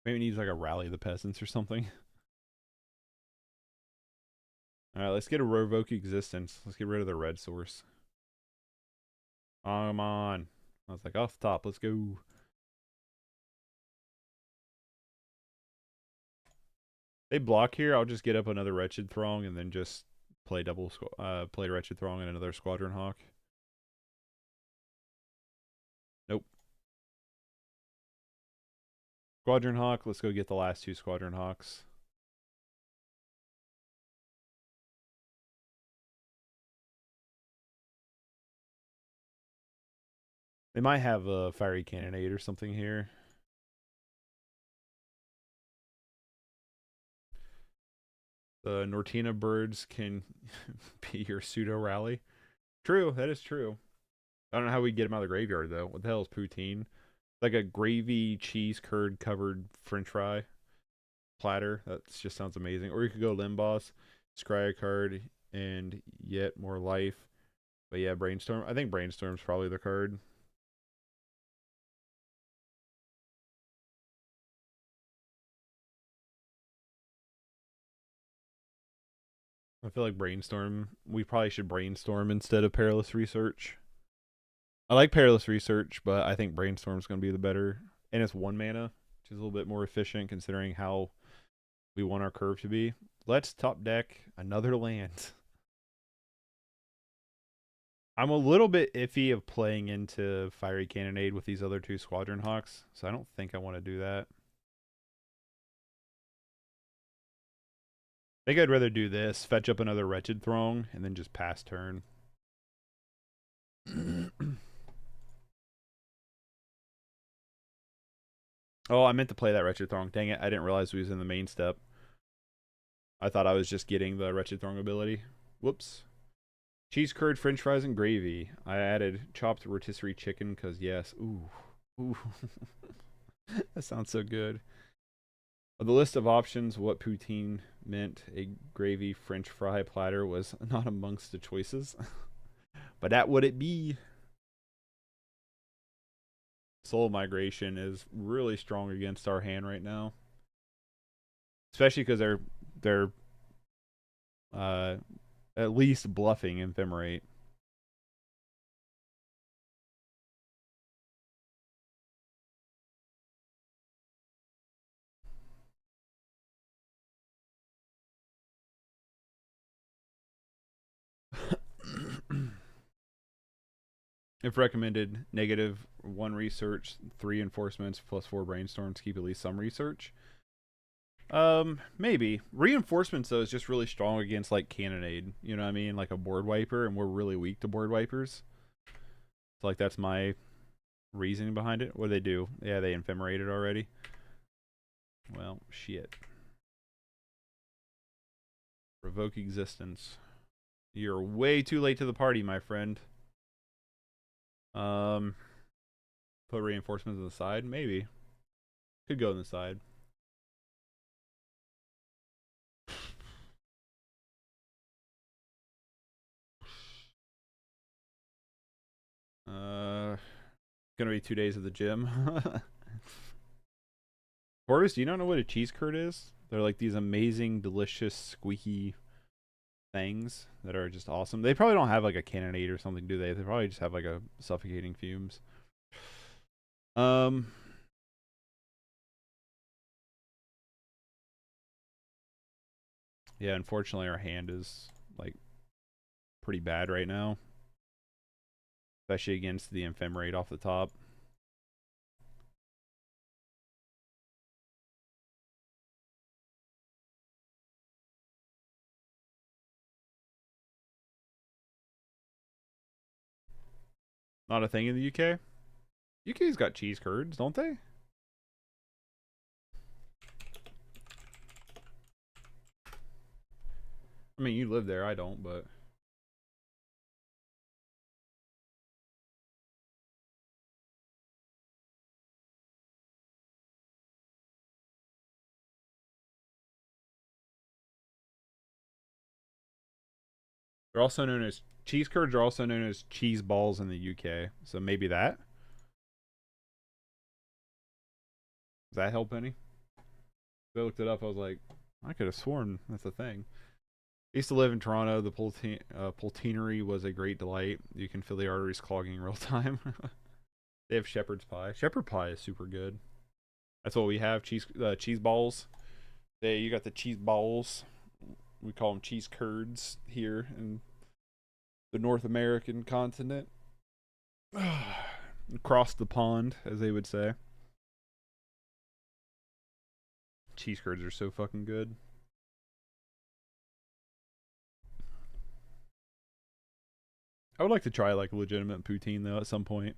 Maybe it needs like a Rally the Peasants or something. Alright, let's get a Revoke Existence. Let's get rid of the red source. Come on. I was like, off the top, let's go. They block here, I'll just get up another Wretched Throng and then just play play Wretched Throng and another Squadron Hawk. Nope. Squadron Hawk, let's go get the last 2 Squadron Hawks. They might have a Fiery Cannonade or something here. The Nortina birds can be your pseudo rally. True, that is true. I don't know how we get them out of the graveyard though. What the hell is poutine? Like a gravy cheese curd covered French fry platter. That just sounds amazing. Or you could go Limboss. Scry a card and yet more life. But yeah, Brainstorm. I think Brainstorm's probably the card. I feel like Brainstorm. We probably should Brainstorm instead of Perilous Research. I like Perilous Research, but I think Brainstorm's going to be the better. And it's 1 mana, which is a little bit more efficient considering how we want our curve to be. Let's top deck another land. I'm a little bit iffy of playing into Fiery Cannonade with these other 2 Squadron Hawks, so I don't think I want to do that. I think I'd rather do this, fetch up another Wretched Throng, and then just pass turn. Oh, I meant to play that Wretched Throng. Dang it, I didn't realize we was in the main step. I thought I was just getting the Wretched Throng ability. Whoops. Cheese curd, french fries, and gravy. I added chopped rotisserie chicken because yes. Ooh. Ooh. That sounds so good. Of the list of options, what poutine meant a gravy french fry platter was not amongst the choices. But that would it be. Soul Migration is really strong against our hand right now. Especially because they're at least bluffing Ephemerate. If recommended, -1 research, 3 enforcements, +4 brainstorms, keep at least some research. Maybe. Reinforcements, though, is just really strong against, like, Cannonade. You know what I mean? Like a board wiper, and we're really weak to board wipers. So, like, that's my reasoning behind it. What do they do? Yeah, they ephemerated already. Well, shit. Revoke existence. You're way too late to the party, my friend. Put reinforcements on the side? Maybe. Could go on the side. Gonna be 2 days at the gym. Boris, do you not know what a cheese curd is? They're like these amazing, delicious, squeaky things that are just awesome. They probably don't have like a cannonade or something, do they? They probably just have like a suffocating fumes. Yeah, unfortunately our hand is like pretty bad right now. Especially against the ephemerate off the top. Not a thing in the UK? UK's got cheese curds, don't they? I mean, you live there, I don't, but they're also known as cheese curds are also known as cheese balls in the UK. So maybe that. Does that help any? I looked it up. I was like, I could have sworn that's a thing. I used to live in Toronto. The Pultinery was a great delight. You can feel the arteries clogging in real time. They have shepherd's pie. Shepherd pie is super good. That's what we have. Cheese balls. You got the cheese balls. We call them cheese curds here in the North American continent. Across the pond, as they would say. Cheese curds are so fucking good. I would like to try like legitimate poutine though at some point.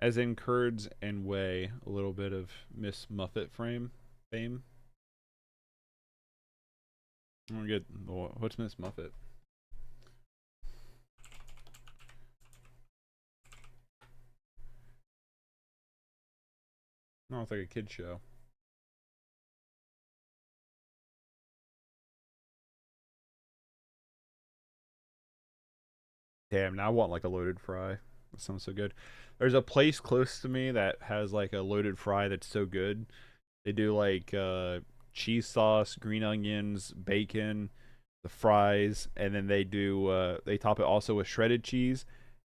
As in curds and whey, a little bit of Miss Muffet fame. I'm gonna get what's Miss Muffet? No, it's like a kid show. Damn, now I want like a loaded fry. That sounds so good. There's a place close to me that has like a loaded fry that's so good. They do like cheese sauce, green onions, bacon, the fries, and then they top it also with shredded cheese.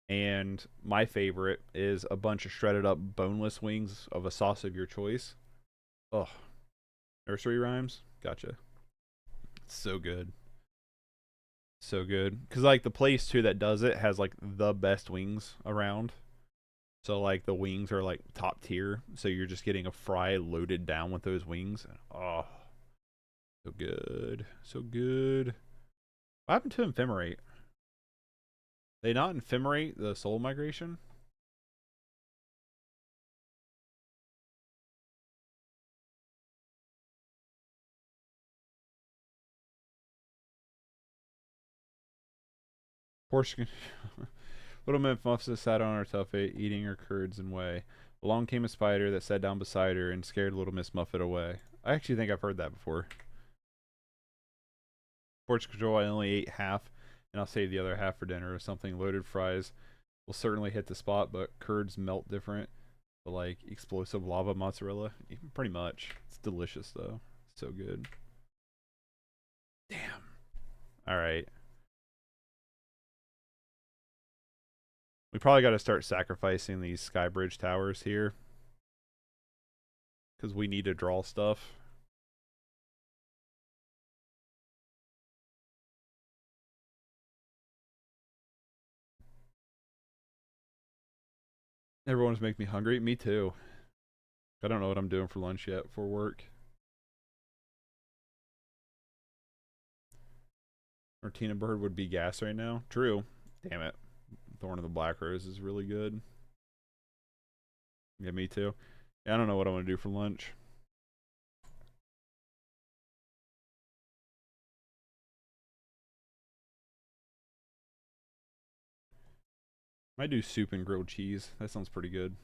And my favorite is a bunch of shredded up boneless wings of a sauce of your choice. Oh, nursery rhymes? Gotcha. It's so good. So good. Because, like, the place, too, that does it has, like, the best wings around. So, like, the wings are, like, top tier. So you're just getting a fry loaded down with those wings. Oh, so good. So good. What happened to Ephemerate? They not Ephemerate the soul migration? Portion. Little Memphisa sat on her tuffet, eating her curds and whey. Along came a spider that sat down beside her and scared little Miss Muffet away. I actually think I've heard that before. Porch control, I only ate half, and I'll save the other half for dinner or something. Loaded fries will certainly hit the spot, but curds melt different. But like explosive lava mozzarella, pretty much. It's delicious though. So good. Damn. All right. We probably got to start sacrificing these Skybridge towers here. Because we need to draw stuff. Everyone's making me hungry. Me too. I don't know what I'm doing for lunch yet for work. Martina Bird would be gas right now. True. Damn it. Thorn of the Black Rose is really good. Yeah, me too. Yeah, I don't know what I'm going to do for lunch. Might do soup and grilled cheese. That sounds pretty good.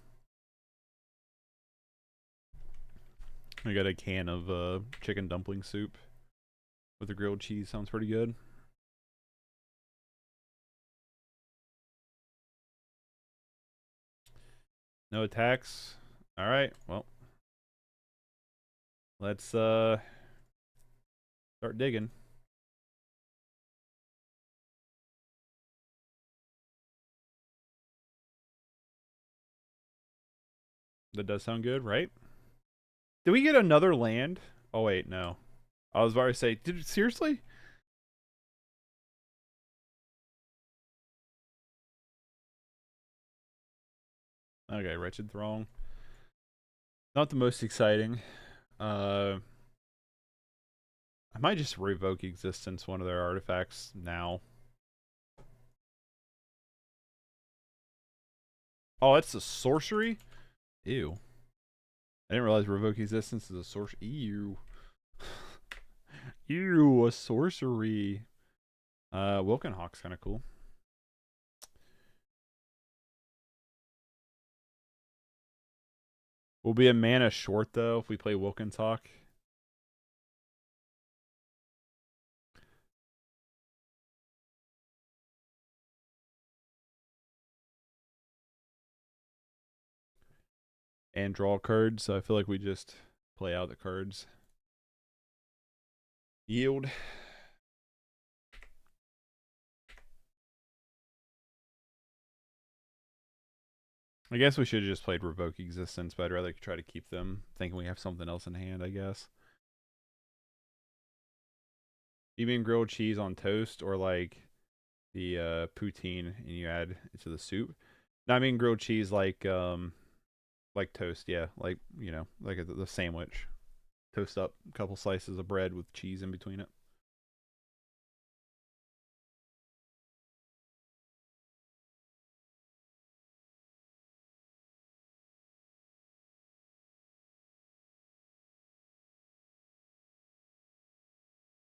I got a can of chicken dumpling soup with the grilled cheese. Sounds pretty good. No attacks. All right. Well, let's start digging. That does sound good, right? Did we get another land? Oh wait, no. I was about to say, did seriously? Okay, Wretched Throng. Not the most exciting. I might just revoke existence one of their artifacts now. Oh, it's a sorcery? Ew. I didn't realize revoke existence is a sorcery. Ew. Ew, a sorcery. Wilkenhawk's kind of cool. We'll be a mana short, though, if we play Wilkenhawk. And draw cards, so I feel like we just play out the cards. Yield. I guess we should have just played Revoke Existence, but I'd rather try to keep them, thinking we have something else in hand, I guess. You mean grilled cheese on toast, or like the poutine and you add it to the soup? No, I mean grilled cheese like toast, yeah. Like, you know, like the sandwich. Toast up a couple slices of bread with cheese in between it.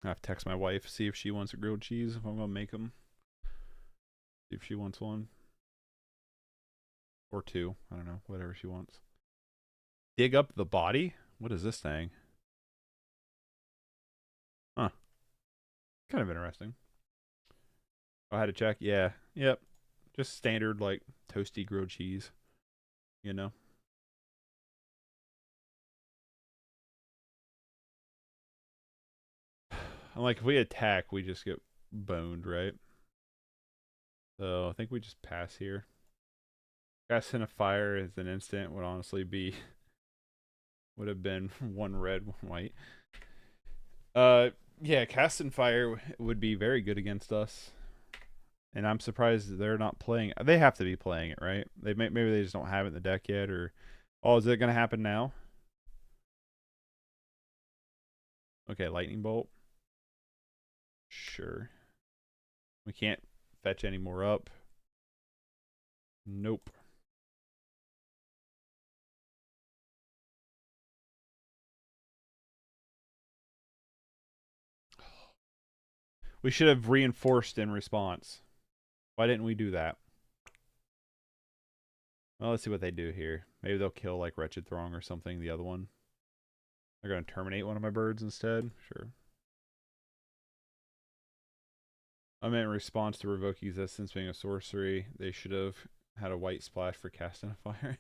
I have to text my wife, see if she wants a grilled cheese, if I'm going to make them. See if she wants one. Or two. I don't know. Whatever she wants. Dig up the body? What is this thing? Huh. Kind of interesting. I had to check. Yeah. Yep. Just standard, like, toasty grilled cheese. You know? Like, if we attack, we just get boned, right? So, I think we just pass here. Cast in a fire as an instant would honestly be... would have been one red, one white. Yeah, cast in fire would be very good against us. And I'm surprised they're not playing. They have to be playing it, right? Maybe they just don't have it in the deck yet, or oh, is it going to happen now? Okay, lightning bolt. Sure. We can't fetch any more up. Nope. We should have reinforced in response. Why didn't we do that? Well, let's see what they do here. Maybe they'll kill like Wretched Throng or something, the other one. They're going to terminate one of my birds instead. Sure. I meant in response to revoke existence being a sorcery, they should have had a white splash for casting a fire.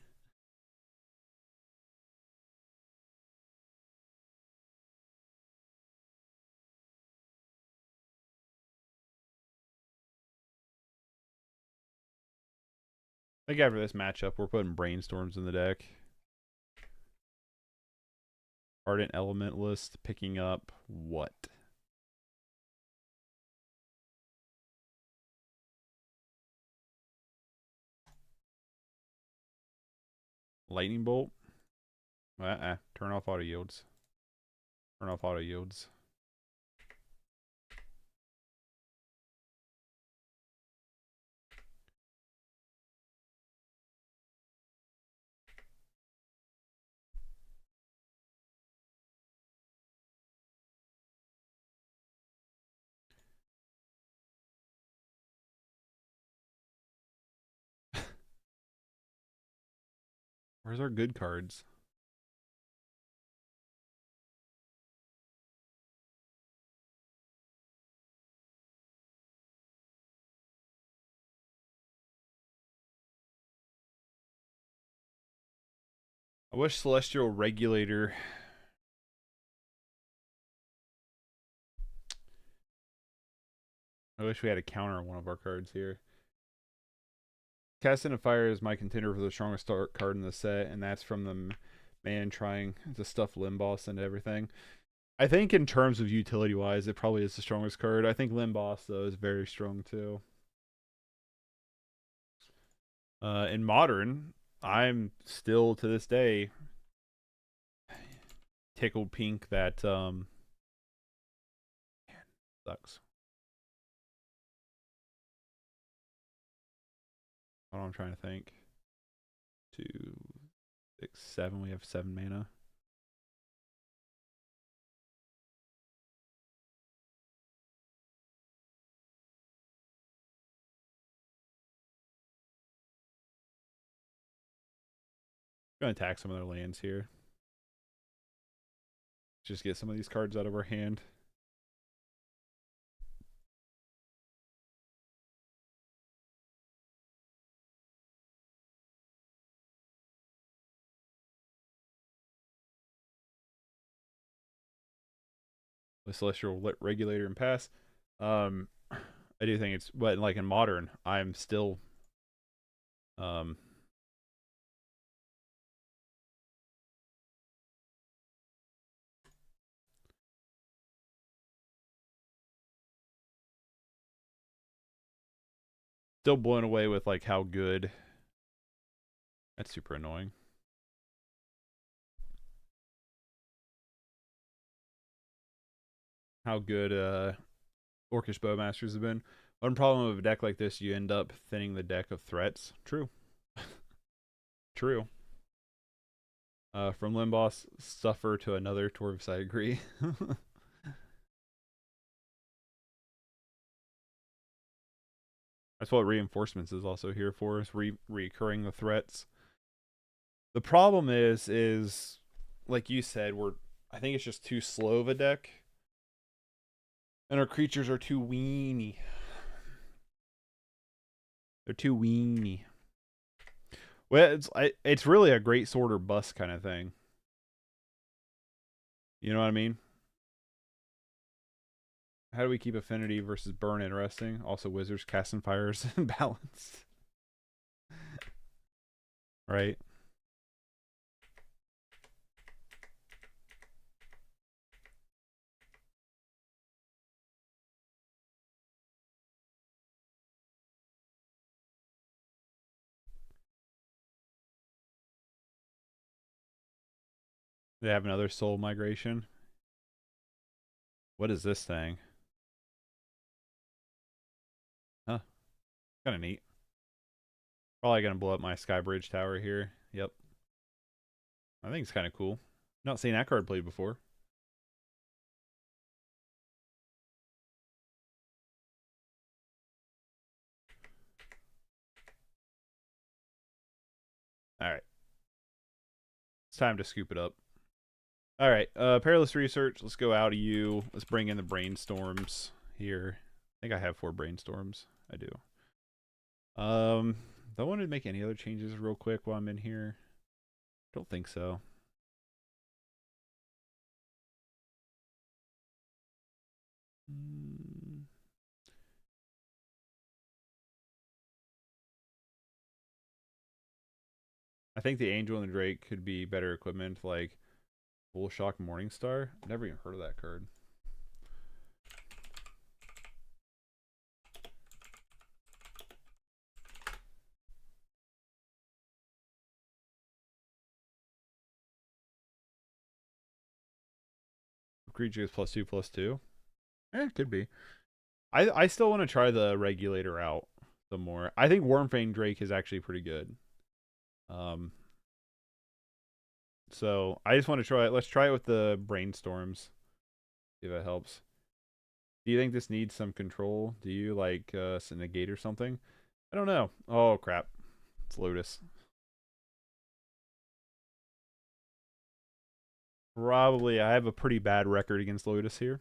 I think after this matchup, we're putting brainstorms in the deck. Ardent Elementalist picking up what? Lightning Bolt? Turn off auto yields. Turn off auto yields. Where's our good cards? I wish Celestial Regulator. I wish we had a counter on one of our cards here. Cast in a Fire is my contender for the strongest card in the set, and that's from the man trying to stuff Limb Boss into everything. I think in terms of utility wise, it probably is the strongest card. I think Limb Boss, though, is very strong too. In Modern, I'm still to this day tickled pink that man, sucks. What I'm trying to think. 2, 6, 7. We have 7 mana. I'm gonna attack some of their lands here. Just get some of these cards out of our hand. With Celestial Regulator and pass. I do think it's, but like in Modern, I'm still still blown away with like how good. That's super annoying. How good Orcish Bowmasters have been. One problem with a deck like this, you end up thinning the deck of threats. True. True. From Limboss Suffer to another Torvus, I agree. That's what reinforcements is also here for, is recurring the threats. The problem is like you said, I think it's just too slow of a deck. And our creatures are too weenie. They're too weenie. Well, it's really a great sword or bust kind of thing. You know what I mean? How do we keep affinity versus burn interesting? Also, wizards casting fires and balance. Right? They have another soul migration. What is this thing? Huh. Kind of neat. Probably gonna blow up my Skybridge tower here. Yep. I think it's kind of cool. Not seen that card played before. Alright. It's time to scoop it up. Alright, Perilous Research. Let's go out of you. Let's bring in the Brainstorms here. I think I have 4 Brainstorms. I do. Do I want to make any other changes real quick while I'm in here? Don't think so. I think the Angel and the Drake could be better equipment, like Bullshock Morningstar. I've never even heard of that card. Creature is +2/+2. Could be. I still want to try the Regulator out some more. I think Wormfang Drake is actually pretty good. So I just want to try it. Let's try it with the Brainstorms. See if that helps. Do you think this needs some control? Do you like negate or something? I don't know. Oh crap. It's Lotus. Probably. I have a pretty bad record against Lotus here.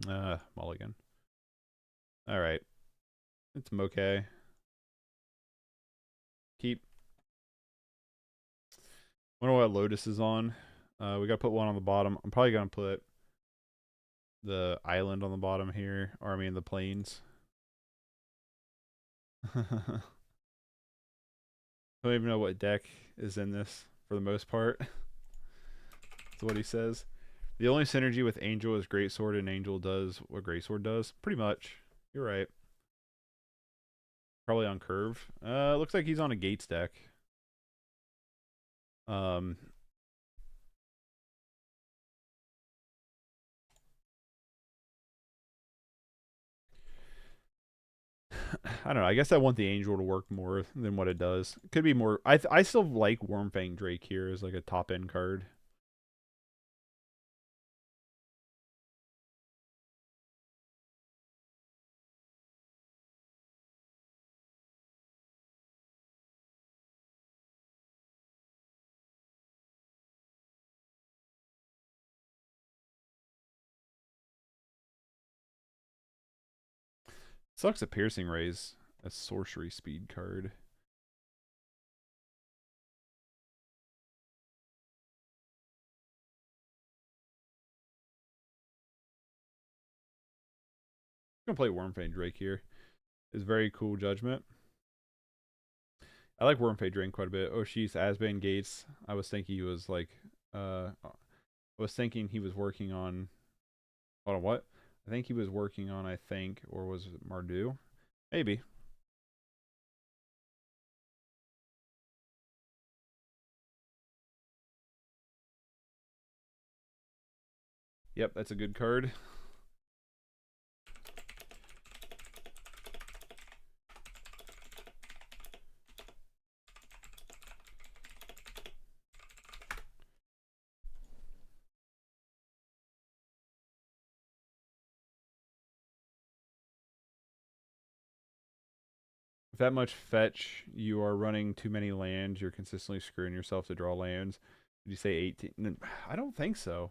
Mulligan. Alright. It's okay. Keep. I wonder what Lotus is on. We gotta put one on the bottom. I'm probably gonna put the island on the bottom here. Or I mean the plains. I don't even know what deck is in this for the most part. That's what he says. The only synergy with Angel is Greatsword, and Angel does what Greatsword does. Pretty much. You're right. Probably on curve. Looks like he's on a Gates deck. I don't know. I guess I want the Angel to work more than what it does. It could be more. I still like Wormfang Drake here as like a top end card. Sucks a Piercing Rays, a sorcery speed card. I'm gonna play Wormfang Drake here. It's very cool judgment. I like Wormfang Drake quite a bit. Oshis, Asban Gates. I was thinking he was like I was thinking he was working on hold on, what? I think he was working on or was it Mardu? Maybe. Yep, that's a good card. With that much fetch, you are running too many lands. You're consistently screwing yourself to draw lands. Did you say 18? I don't think so.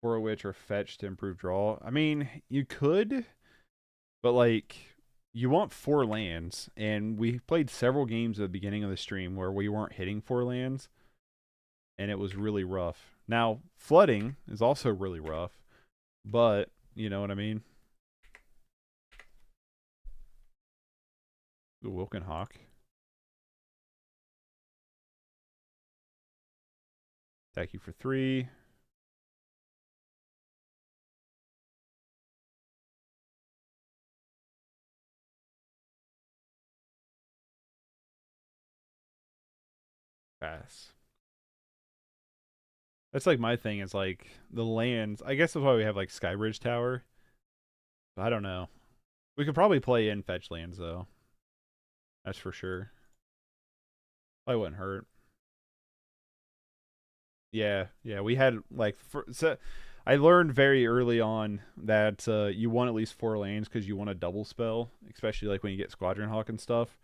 4 of which are fetched to improve draw. I mean, you could, but like, you want 4 lands, and we played several games at the beginning of the stream where we weren't hitting 4 lands, and it was really rough. Now, flooding is also really rough, but you know what I mean? The Wilken Hawk. Attack you for 3. Pass. That's like my thing is like the lands. I guess that's why we have like Skybridge Tower. But I don't know. We could probably play in fetch lands though. That's for sure. Probably wouldn't hurt. Yeah, we had like so I learned very early on that you want at least 4 lanes because you want a double spell, especially like when you get Squadron Hawk and stuff.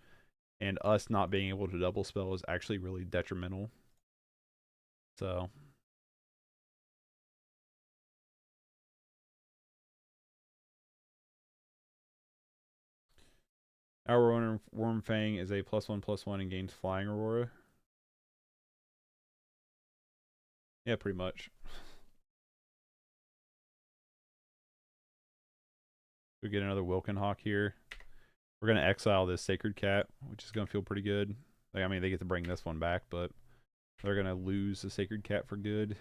And us not being able to double spell is actually really detrimental. So our Wormfang is a +1/+1 and gains Flying Aurora. Yeah, pretty much. We get another Wilken Hawk here. We're gonna exile this Sacred Cat, which is gonna feel pretty good. Like, I mean, they get to bring this one back, but they're gonna lose the Sacred Cat for good,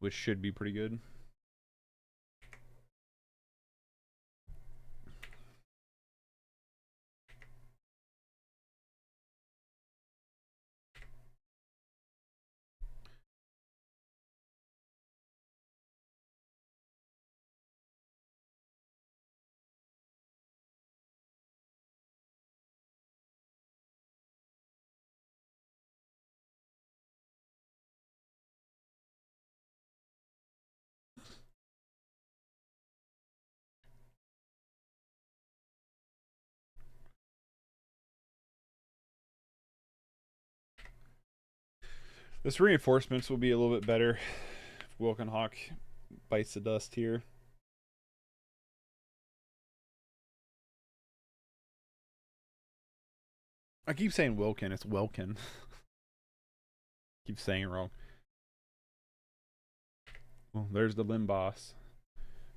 which should be pretty good. This reinforcements will be a little bit better if Wilken Hawk bites the dust here. I keep saying Wilken, it's Welkin. Keep saying it wrong. Well, there's the Limb Boss.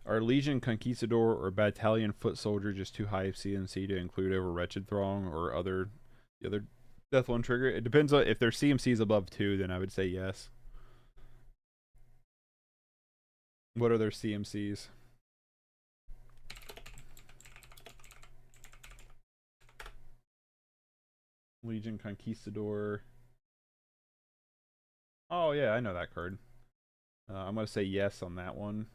Are Legion Conquistador or Battalion Foot Soldier just too high of CMC to include over Wretched Throng or the other Death One trigger? It depends on if their CMC is above 2, then I would say yes. What are their CMCs? Legion Conquistador. Oh yeah, I know that card. I'm gonna say yes on that one.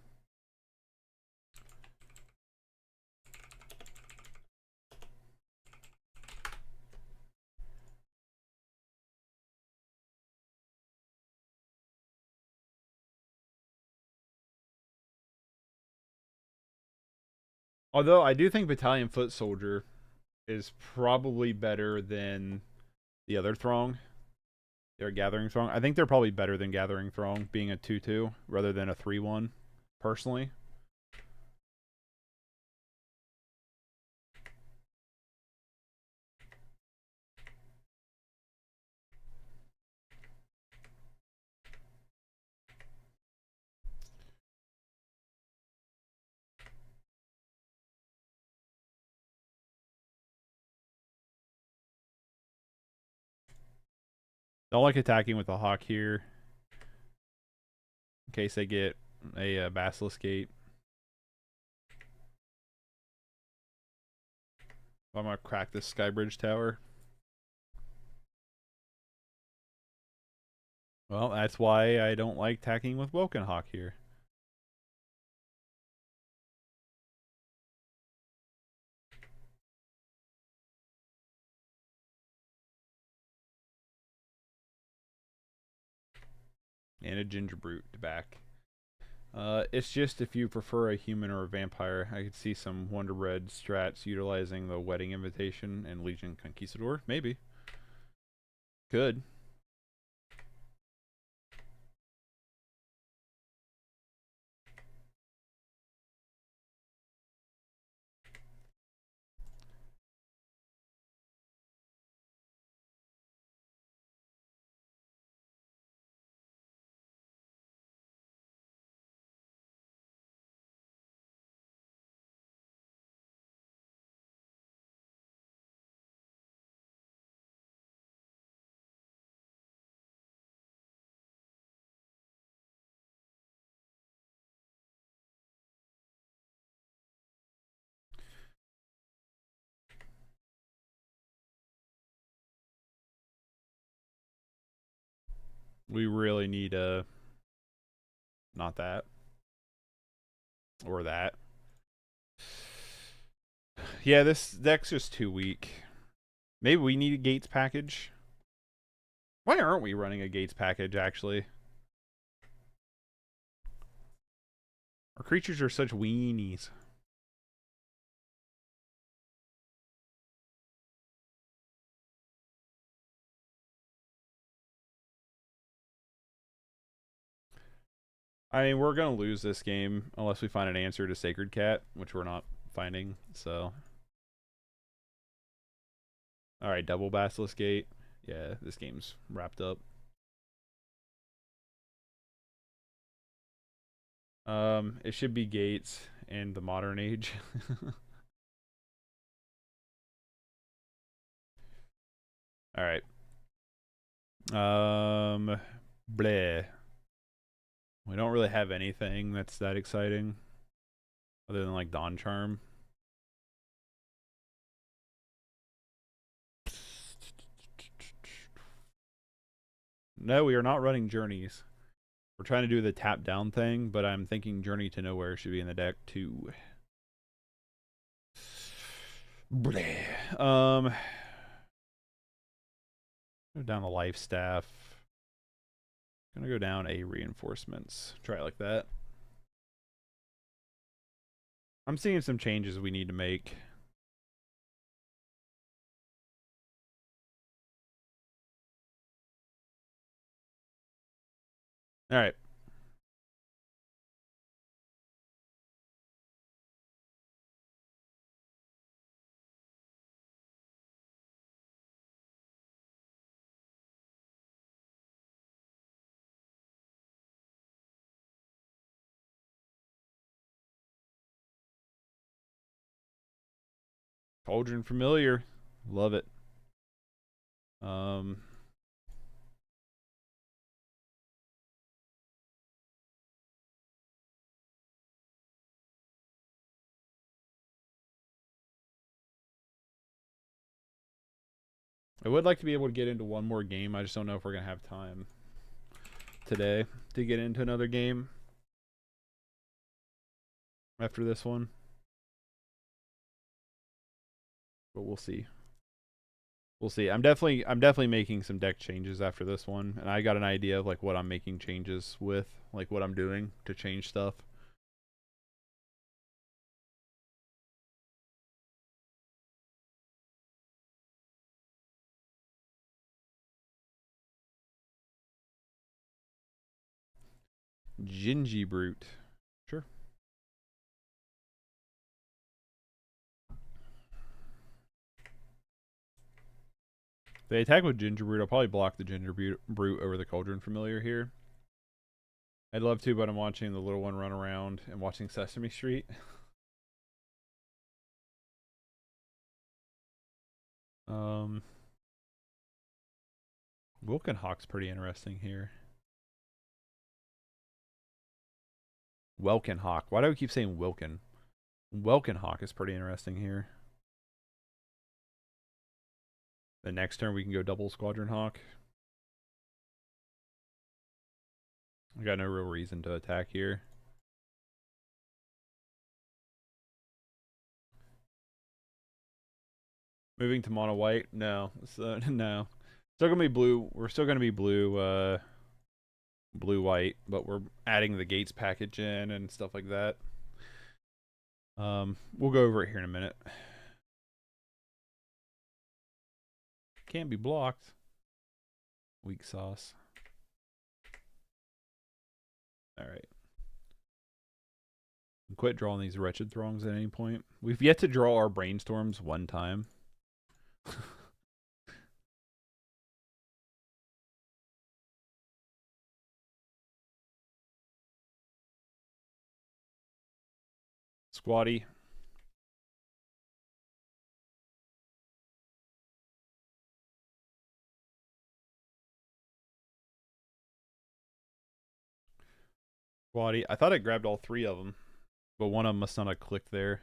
Although I do think Battalion Foot Soldier is probably better than the other Throng. They're Gathering Throng. I think they're probably better than Gathering Throng, being a 2/2 rather than a 3/1, personally. Don't like attacking with the Hawk here, in case they get a Basilisk Gate. I'm gonna crack this Skybridge Tower. Well, that's why I don't like attacking with Woken Hawk here. And a Ginger Brute to back. It's just if you prefer a human or a vampire, I could see some Wonder Bread strats utilizing the Wedding Invitation and Legion Conquistador. Maybe. Could. We really need a... Not that. Or that. Yeah, this deck's just too weak. Maybe we need a Gates package. Why aren't we running a Gates package, actually? Our creatures are such weenies. I mean, we're going to lose this game unless we find an answer to Sacred Cat, which we're not finding, so... Alright, double Basilisk Gate. Yeah, this game's wrapped up. It should be Gates and the Modern Age. Alright. Bleh. We don't really have anything that's that exciting. Other than, like, Dawn Charm. No, we are not running Journeys. We're trying to do the tap down thing, but I'm thinking Journey to Nowhere should be in the deck too. Bleh. Go down the Life Staff. Gonna go down a Reinforcements. Try it like that. I'm seeing some changes we need to make. Alright. Cauldron Familiar. Love it. I would like to be able to get into one more game. I just don't know if we're going to have time today to get into another game after this one. But we'll see. We'll see. I'm definitely making some deck changes after this one, and I got an idea of like what I'm making changes with, like what I'm doing to change stuff. Gingy Brute. Sure. If they attack with Ginger Brute, I'll probably block the Ginger Brute over the Cauldron Familiar here. I'd love to, but I'm watching the little one run around and watching Sesame Street. Wilkenhawk's pretty interesting here. Welkenhawk. Why do I keep saying Wilken? Welkenhawk is pretty interesting here. The next turn we can go double Squadron Hawk. I got no real reason to attack here. Moving to mono white? No. So, no. Still gonna be blue. We're still gonna be blue blue-white, but we're adding the Gates package in and stuff like that. We'll go over it here in a minute. Can't be blocked. Weak sauce. Alright. Quit drawing these wretched throngs at any point. We've yet to draw our brainstorms one time. Squatty. Squatty. I thought I grabbed all three of them, but one of them must not have clicked there.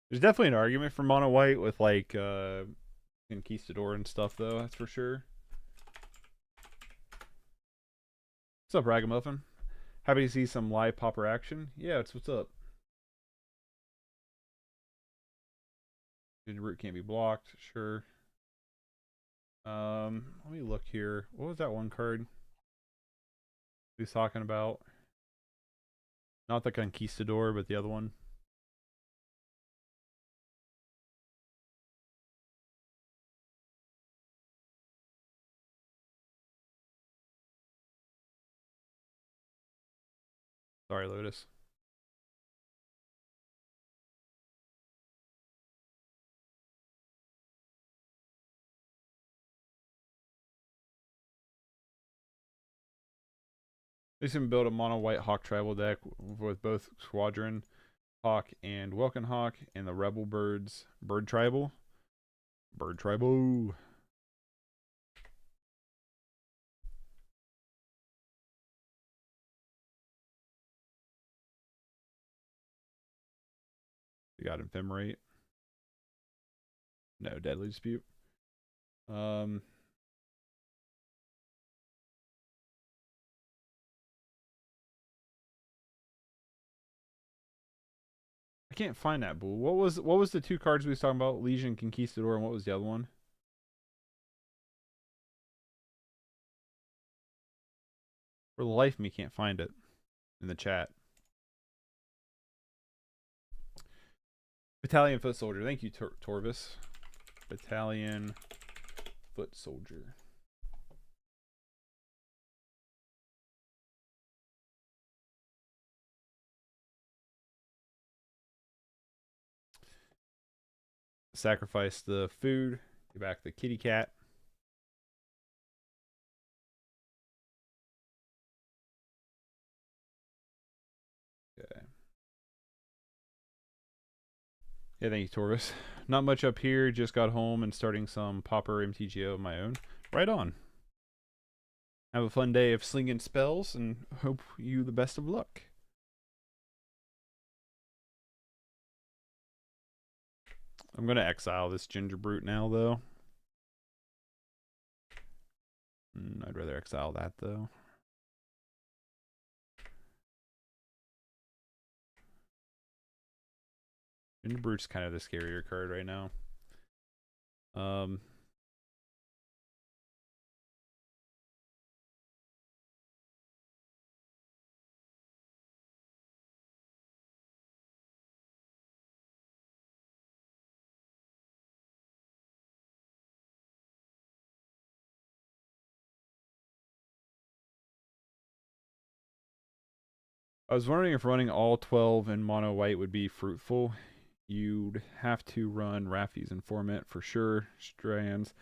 There's definitely an argument for mono white with like Conquistador and stuff, though. That's for sure. What's up, Ragamuffin? Happy to see some live Pauper action. Yeah, it's what's up. Ginger root can't be blocked. Sure. Let me look here. What was that one card he's talking about? Not the Conquistador, but the other one. Sorry, Lotus. They can build a mono white Hawk tribal deck with both Squadron Hawk and Welkin Hawk and the Rebel Birds Bird Tribal. Bird Tribal. You got Ephemerate. No, Deadly Dispute. I can't find that bull. What was the two cards we was talking about? Legion, Conquistador, and what was the other one? For the life of me, can't find it in the chat. Battalion Foot Soldier. Thank you, Torvis. Battalion Foot Soldier. Sacrifice the food. Get back the kitty cat. Okay. Yeah, thank you, Torvis. Not much up here. Just got home and starting some Pauper mtgo of my own. Right on. Have a fun day of slinging spells and hope you the best of luck. I'm going to exile this Ginger Brute now, though. I'd rather exile that, though. Ginger Brute's kind of the scarier card right now. I was wondering if running all 12 in mono white would be fruitful. You'd have to run Raffi's Informant for sure, Strands,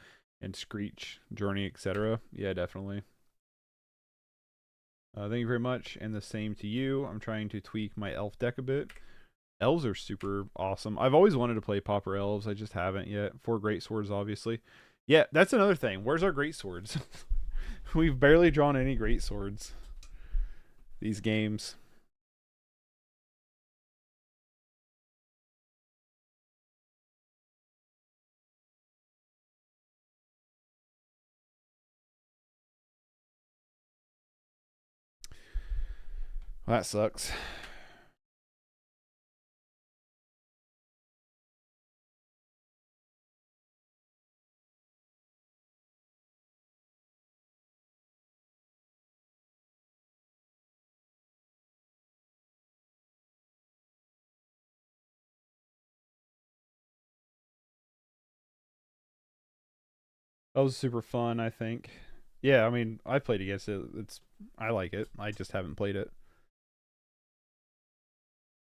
and Screech, Journey, etc. Yeah, definitely. Thank you very much, and the same to you. I'm trying to tweak my elf deck a bit. Elves are super awesome. I've always wanted to play Pauper Elves. I just haven't yet. 4 great swords, obviously. Yeah, that's another thing. Where's our great swords? We've barely drawn any great swords these games. Well, that sucks. That was super fun, I think. Yeah, I mean, I played against it. I like it. I just haven't played it.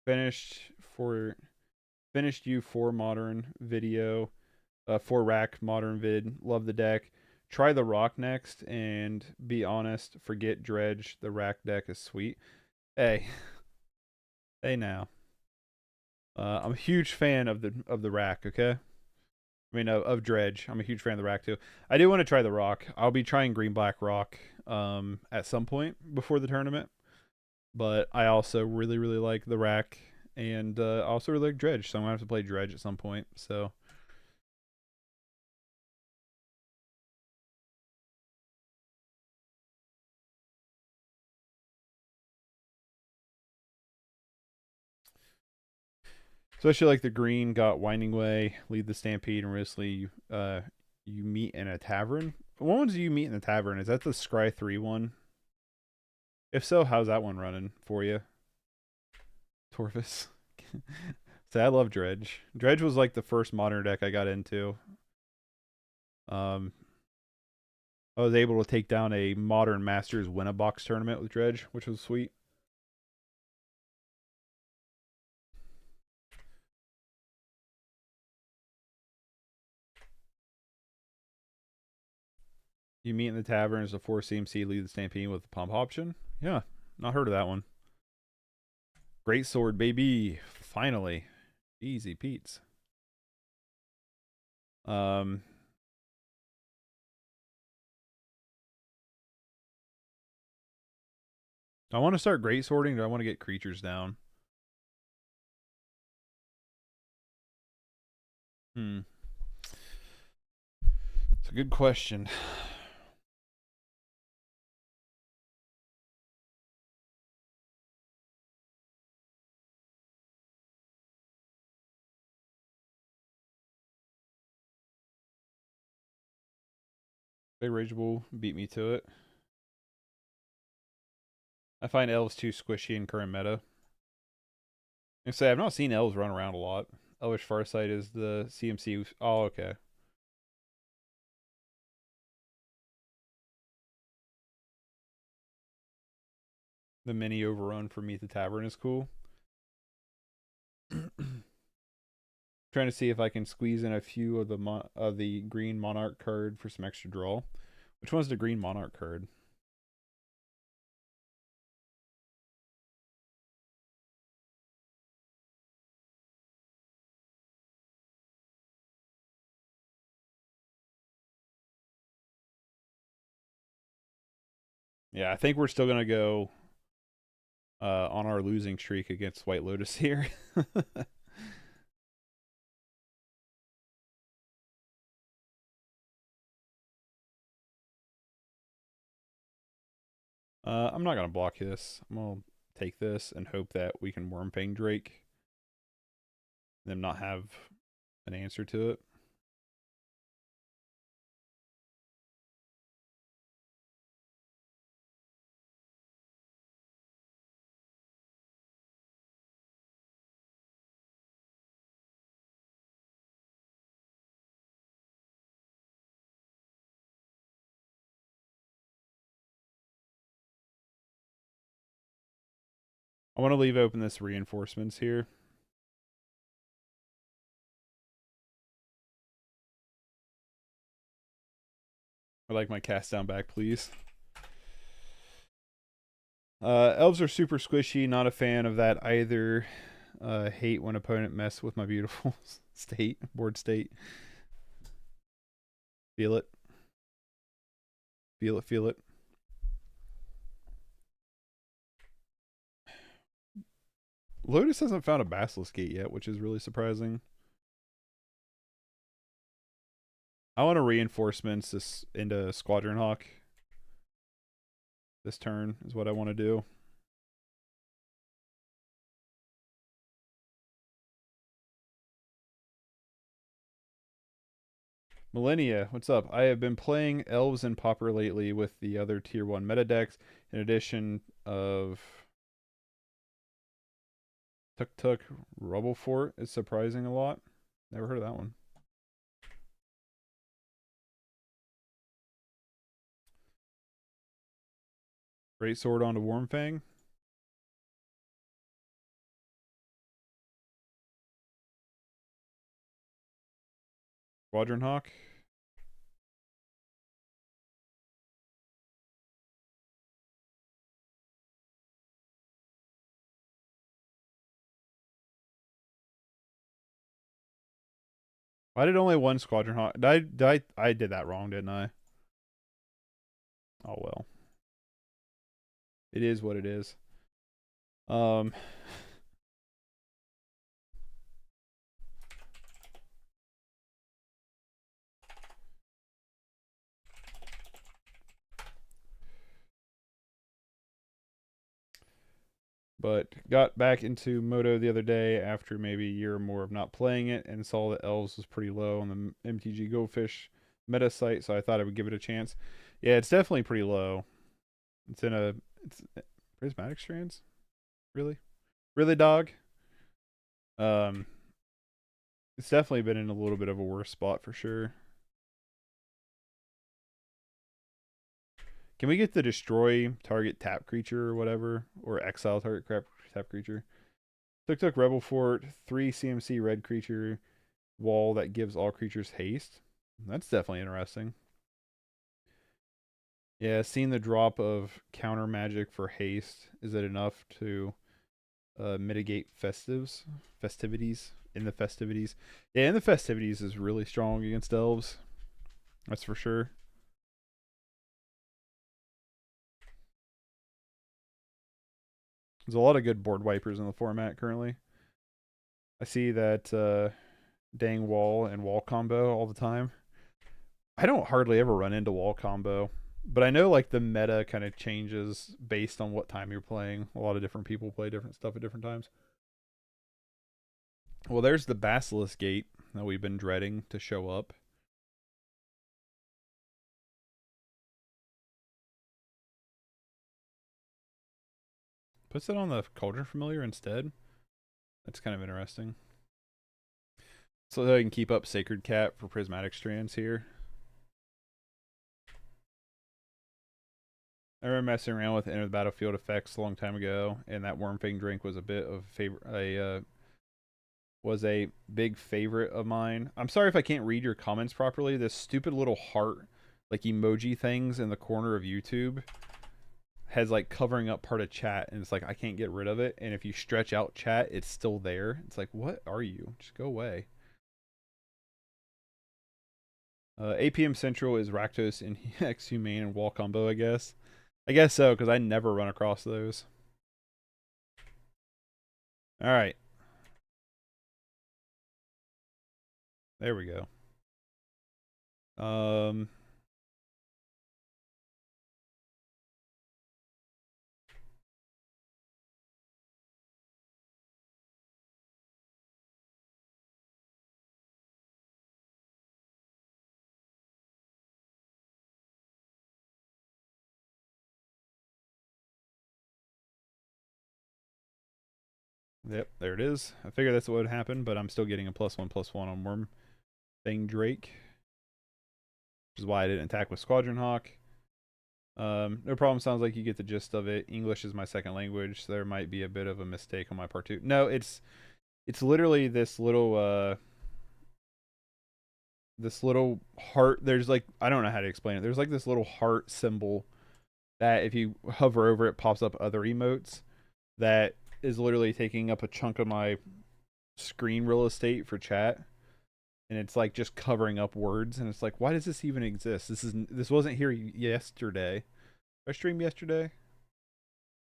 Finished for finished you for modern video, for rack modern vid. Love the deck. Try the rock next, and be honest. Forget dredge. The rack deck is sweet. Hey, hey now. I'm a huge fan of the rack. Okay. I mean, of dredge. I'm a huge fan of the rack too. I do want to try the rock. I'll be trying green black rock at some point before the tournament. But I also really like the rack, and I also really like dredge. So I'm gonna have to play dredge at some point. Especially like the green got Winding Way, lead the Stampede, and mostly you meet in a tavern. What ones do you meet in the tavern? Is that the Scry 3 one? If so, how's that one running for you, Torfus? So I love Dredge. Dredge was like the first modern deck I got into. Um, I was able to take down a modern Masters win a box tournament with Dredge, which was sweet. You meet in the tavern as a 4 CMC, lead the Stampede with the pump option. Yeah, not heard of that one. Great sword, baby. Finally. Easy Pete's. Um, I want to start great sorting. Do I want to get creatures down? Hmm. It's a good question. Big Rageable beat me to it. I find elves too squishy in current meta. I say I've not seen elves run around a lot. Elvish Farsight is the CMC. Oh, okay. The mini overrun for Meet the Tavern is cool. Trying to see if I can squeeze in a few of the green Monarch card for some extra draw. Which one's the green Monarch card? Yeah, I think we're still gonna go on our losing streak against White Lotus here. I'm not gonna block this. I'm gonna take this and hope that we can Wormping Drake, and then not have an answer to it. I want to leave open this reinforcements here. I like my cast down back, please. Elves are super squishy. Not a fan of that either. Hate when opponent mess with my beautiful state board state. Feel it. Feel it. Feel it. Lotus hasn't found a Basilisk Gate yet, which is really surprising. I want to reinforcements this into Squadron Hawk. This turn is what I want to do. Millennia, what's up? I have been playing Elves and Pauper lately with the other tier 1 meta decks, in addition of Tuk Tuk Rubble Fort is surprising a lot. Never heard of that one. Great sword onto Wormfang. Squadron Hawk. Why did only one Squadron Hawk? I did that wrong, didn't I? Oh well. It is what it is. Um, but got back into Moto the other day after maybe a year or more of not playing it, and saw that Elves was pretty low on the MTG Go Fish meta site, so I thought I would give it a chance. Yeah, it's definitely pretty low. It's in a it's prismatic strands. Really, really, dog. Um, it's definitely been in a little bit of a worse spot for sure. Can we get the destroy target tap creature or whatever, or exile target tap creature? Tuk Rebel Fort, 3 CMC red creature wall that gives all creatures haste. That's definitely interesting. Yeah, seeing the drop of counter magic for haste, is it enough to mitigate festivities in the festivities? Yeah, in the festivities is really strong against elves. That's for sure. There's a lot of good board wipers in the format currently. I see that dang wall and wall combo all the time. I don't hardly ever run into wall combo, but I know like the meta kind of changes based on what time you're playing. A lot of different people play different stuff at different times. Well, there's the Basilisk Gate that we've been dreading to show up. Puts it on the Cauldron Familiar instead. That's kind of interesting. So I can keep up Sacred Cat for Prismatic Strands here. I remember messing around with Enter the Battlefield effects a long time ago, and that Wormfang drink was a bit of was a big favorite of mine. I'm sorry if I can't read your comments properly. This stupid little heart, like emoji things in the corner of YouTube, has like covering up part of chat, and it's like I can't get rid of it. And if you stretch out chat, it's still there. It's like, what are you? Just go away. APM Central is Rakdos and Exhumane and Wall Combo, I guess. I guess so, because I never run across those. All right. There we go. Yep, there it is. I figured that's what would happen, but I'm still getting a +1/+1 on Worm Thing Drake, which is why I didn't attack with Squadron Hawk. No problem. Sounds like you get the gist of it. English is my second language, so there might be a bit of a mistake on my part too. No, it's literally this little heart. There's like, I don't know how to explain it. There's like this little heart symbol that if you hover over it pops up other emotes that is literally taking up a chunk of my screen real estate for chat, and it's like just covering up words, and it's like, why does this even exist? This wasn't here yesterday. I streamed yesterday.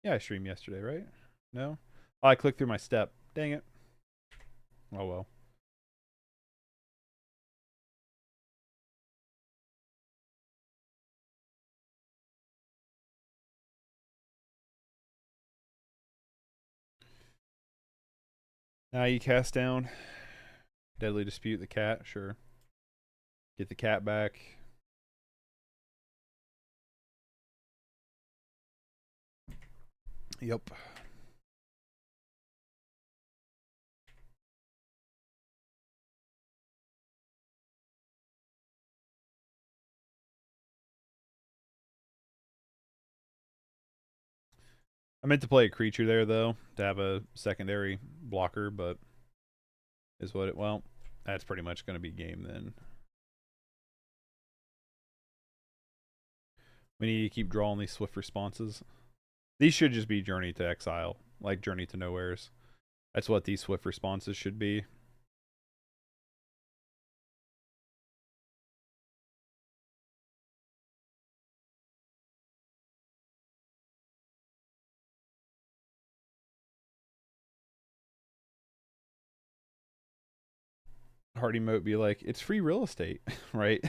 Yeah, I streamed yesterday, right? No? Oh, I clicked through my step. Dang it. Oh well. Now you cast down Deadly Dispute the cat, sure. Get the cat back. Yep. I meant to play a creature there though to have a secondary blocker, but is what it. Well, that's pretty much going to be game then. We need to keep drawing these swift responses. These should just be Journey to Exile, like Journey to Nowheres. That's what these swift responses should be. Hard emote be like, it's free real estate, right?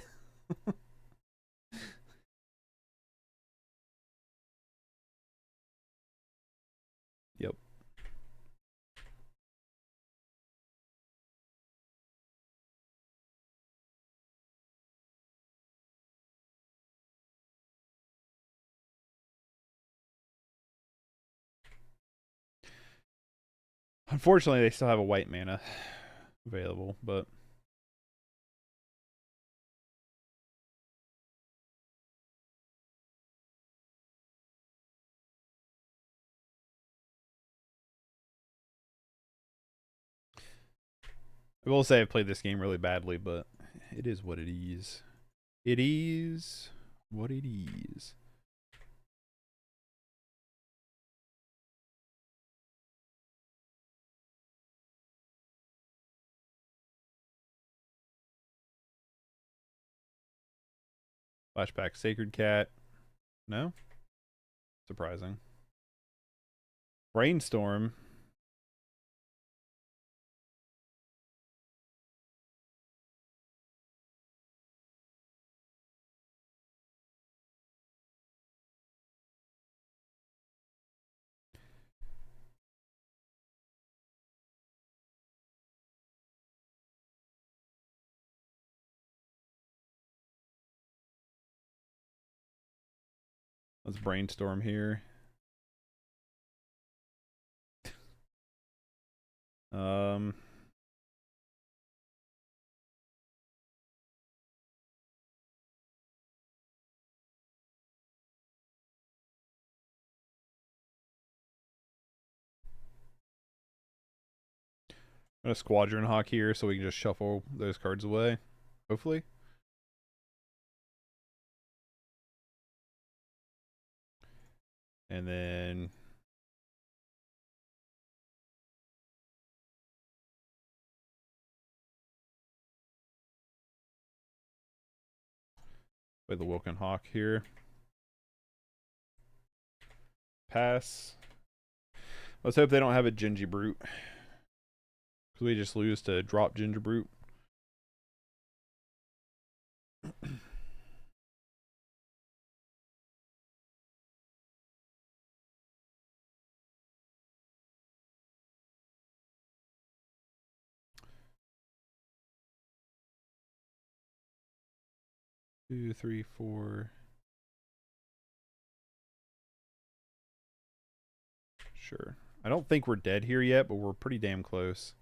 Yep. Unfortunately, they still have a white mana available, but I will say I've played this game really badly, but it is what it is. It is what it is. Flashback Sacred Cat. No? Surprising. Brainstorm. Let's brainstorm here. Um, I'm gonna Squadron Hawk here so we can just shuffle those cards away. Hopefully. And then with the Woken Hawk here. Pass. Let's hope they don't have a Gingy Brute. Because we just lose to drop Ginger Brute. Two, three, four. Sure. I don't think we're dead here yet, but we're pretty damn close.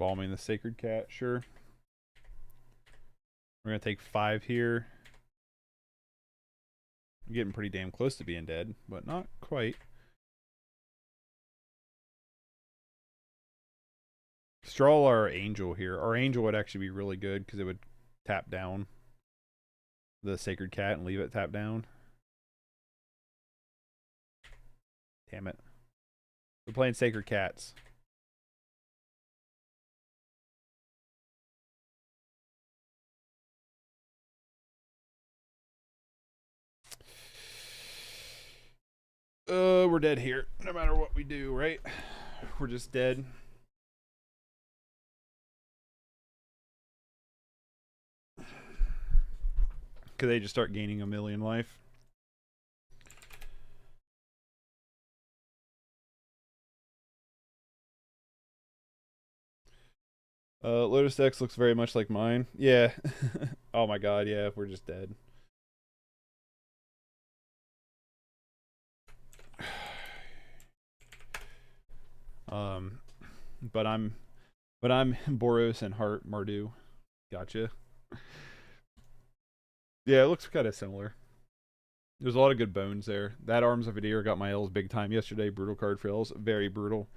Balming the Sacred Cat, sure. We're going to take 5 here. I'm getting pretty damn close to being dead, but not quite. Straw our Angel here. Our Angel would actually be really good because it would tap down the Sacred Cat and leave it tap down. Damn it. We're playing Sacred Cats. We're dead here. No matter what we do, right? We're just dead. Could they just start gaining a million life? Lotus X looks very much like mine. Yeah. Oh my god, yeah, we're just dead. Um, but I'm Boros and Heart Mardu. Gotcha. Yeah, it looks kind of similar. There's a lot of good bones there. That Arms of Adir got my L's big time yesterday. Brutal card for L's. Very brutal.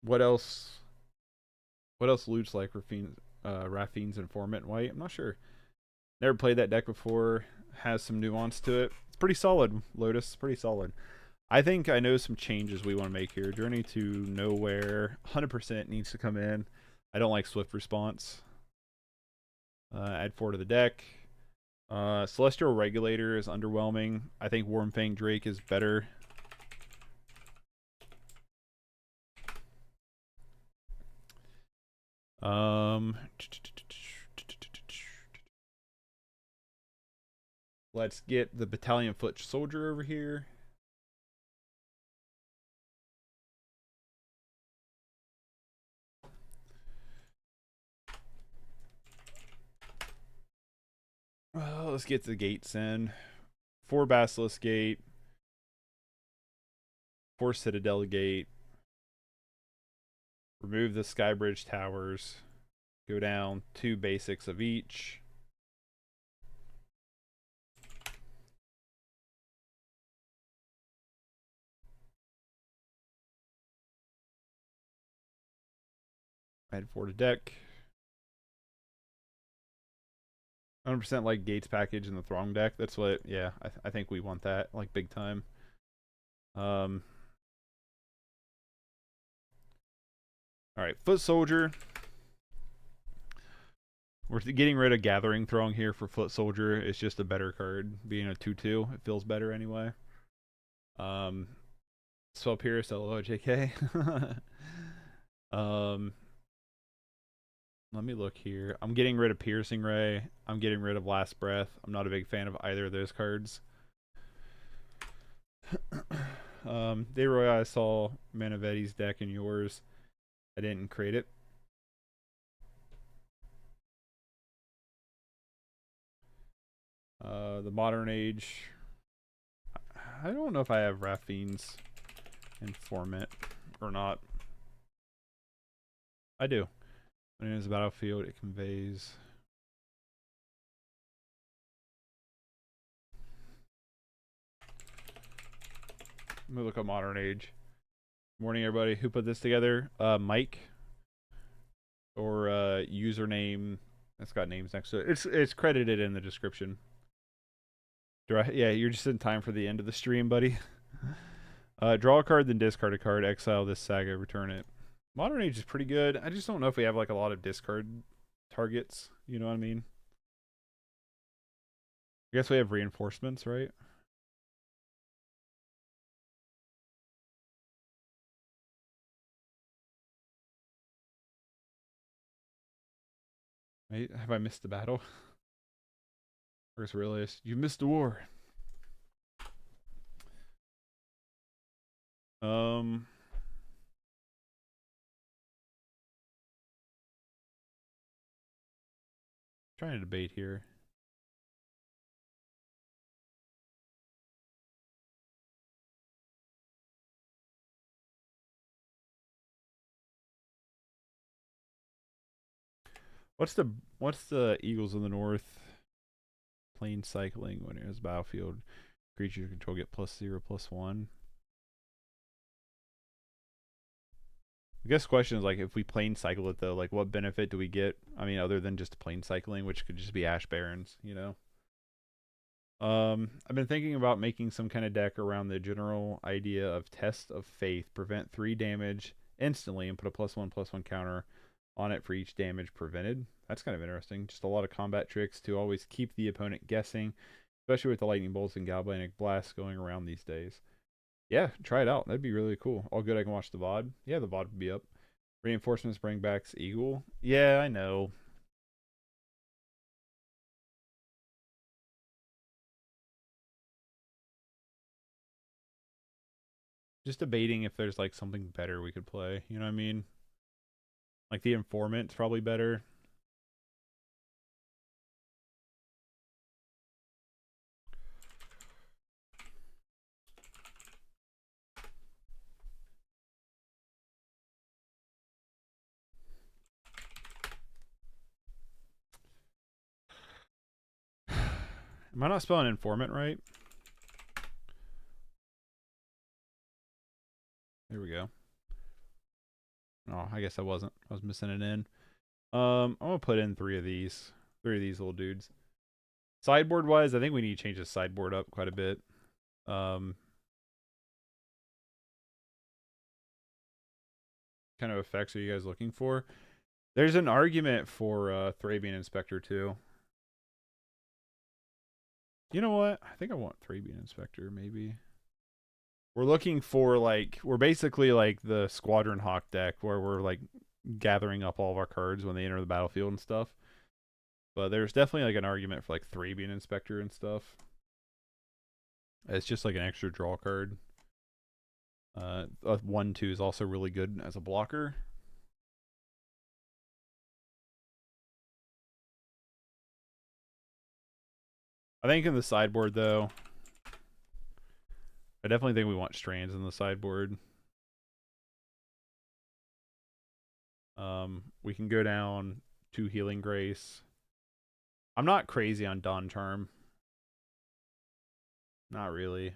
What else? What else loots like Raffine's Informant White? I'm not sure. Never played that deck before. Has some nuance to it. It's pretty solid, Lotus. Pretty solid. I think I know some changes we want to make here. Journey to Nowhere, 100% needs to come in. I don't like Swift Response. Add 4 to the deck. Celestial Regulator is underwhelming. I think Wormfang Drake is better. Let's get the Battalion Foot Soldier over here. Let's get the gates in. 4 Basilisk Gate. 4 Citadel Gate. Remove the Skybridge Towers. Go down 2 basics of each. Add 4 to deck. 100% like Gates package in the Throng deck. That's what, yeah, I think we want that, like, big time. Alright, Foot Soldier. We're getting rid of Gathering Throng here for Foot Soldier. It's just a better card. Being a 2-2, it feels better anyway. Swell Pierce, LOL, JK. Let me look here. I'm getting rid of Piercing Ray. I'm getting rid of Last Breath. I'm not a big fan of either of those cards. Dayroy, I saw Manavetti's deck and yours. I didn't create it. The Modern Age. I don't know if I have Raffine's Informant or not. I do. When it is a battlefield, it conveys. Let me look up Modern Age. Morning, everybody. Who put this together? Mike. Or username. It's got names next to it. It's credited in the description. Yeah, you're just in time for the end of the stream, buddy. Draw a card, then discard a card. Exile this saga, return it. Modern Age is pretty good. I just don't know if we have like a lot of discard targets. You know what I mean? I guess we have reinforcements, right? Have I missed the battle? Where's Realist? You missed the war. Trying to debate here. What's the Eagles of the North plane cycling when it is battlefield? Creature control get +0/+1. I guess the question is like if we plane cycle it though, like what benefit do we get? I mean, other than just plane cycling, which could just be Ash Barons, you know. I've been thinking about making some kind of deck around the general idea of Test of Faith, prevent 3 damage instantly and put a +1/+1 counter on it for each damage prevented. That's kind of interesting. Just a lot of combat tricks to always keep the opponent guessing, especially with the lightning bolts and galvanic blasts going around these days. Yeah, try it out. That'd be really cool. All good. I can watch the VOD. Yeah, the VOD would be up. Reinforcements bring back Eagle. Yeah, I know. Just debating if there's like something better we could play. You know what I mean? Like the Informant's probably better. Am I not spelling Informant right? There we go. Oh, I guess I wasn't. I was missing an N. I'm gonna put in three of these little dudes. Sideboard wise, I think we need to change the sideboard up quite a bit. Kind of effects are you guys looking for? There's an argument for Thrabian Inspector too. You know what? I think I want Thrabian Inspector, maybe. We're looking for, like, we're basically like the Squadron Hawk deck, where we're, like, gathering up all of our cards when they enter the battlefield and stuff. But there's definitely, like, an argument for, like, Thrabian Inspector and stuff. It's just, like, an extra draw card. 1/2 is also really good as a blocker. I think in the sideboard, though, I definitely think we want Strands in the sideboard. We can go down 2 Healing Grace. I'm not crazy on Dawn Charm. Not really.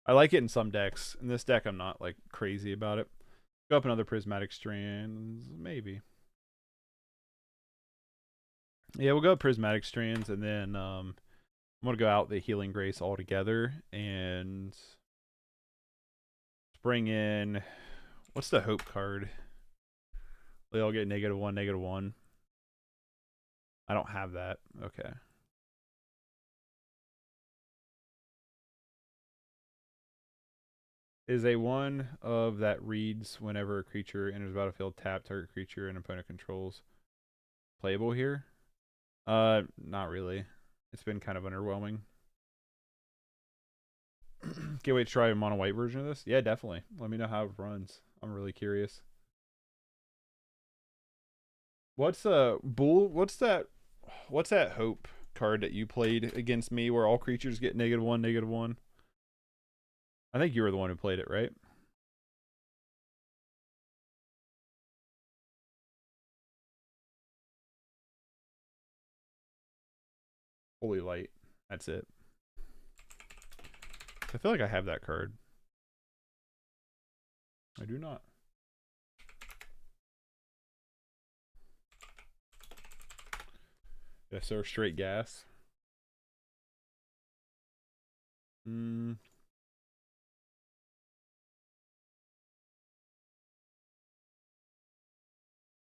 I like it in some decks. In this deck, I'm not, like, crazy about it. Go up another Prismatic Strands, maybe. Yeah, we'll go Prismatic Strands, and then I'm going to go out the Healing Grace altogether, and bring in, what's the Hope card? They all get -1, -1. I don't have that. Okay. Is a 1 of that reads whenever a creature enters the battlefield, tap target creature and opponent controls. Playable here? Not really. It's been kind of underwhelming. Can't wait to try a mono white version of this. Yeah, definitely. Let me know how it runs. I'm really curious. What's Bull? What's that Hope card that you played against me where all creatures get -1, -1? I think you were the one who played it, right? Holy Light. That's it. I feel like I have that card. I do not. Yes, sir. Straight gas.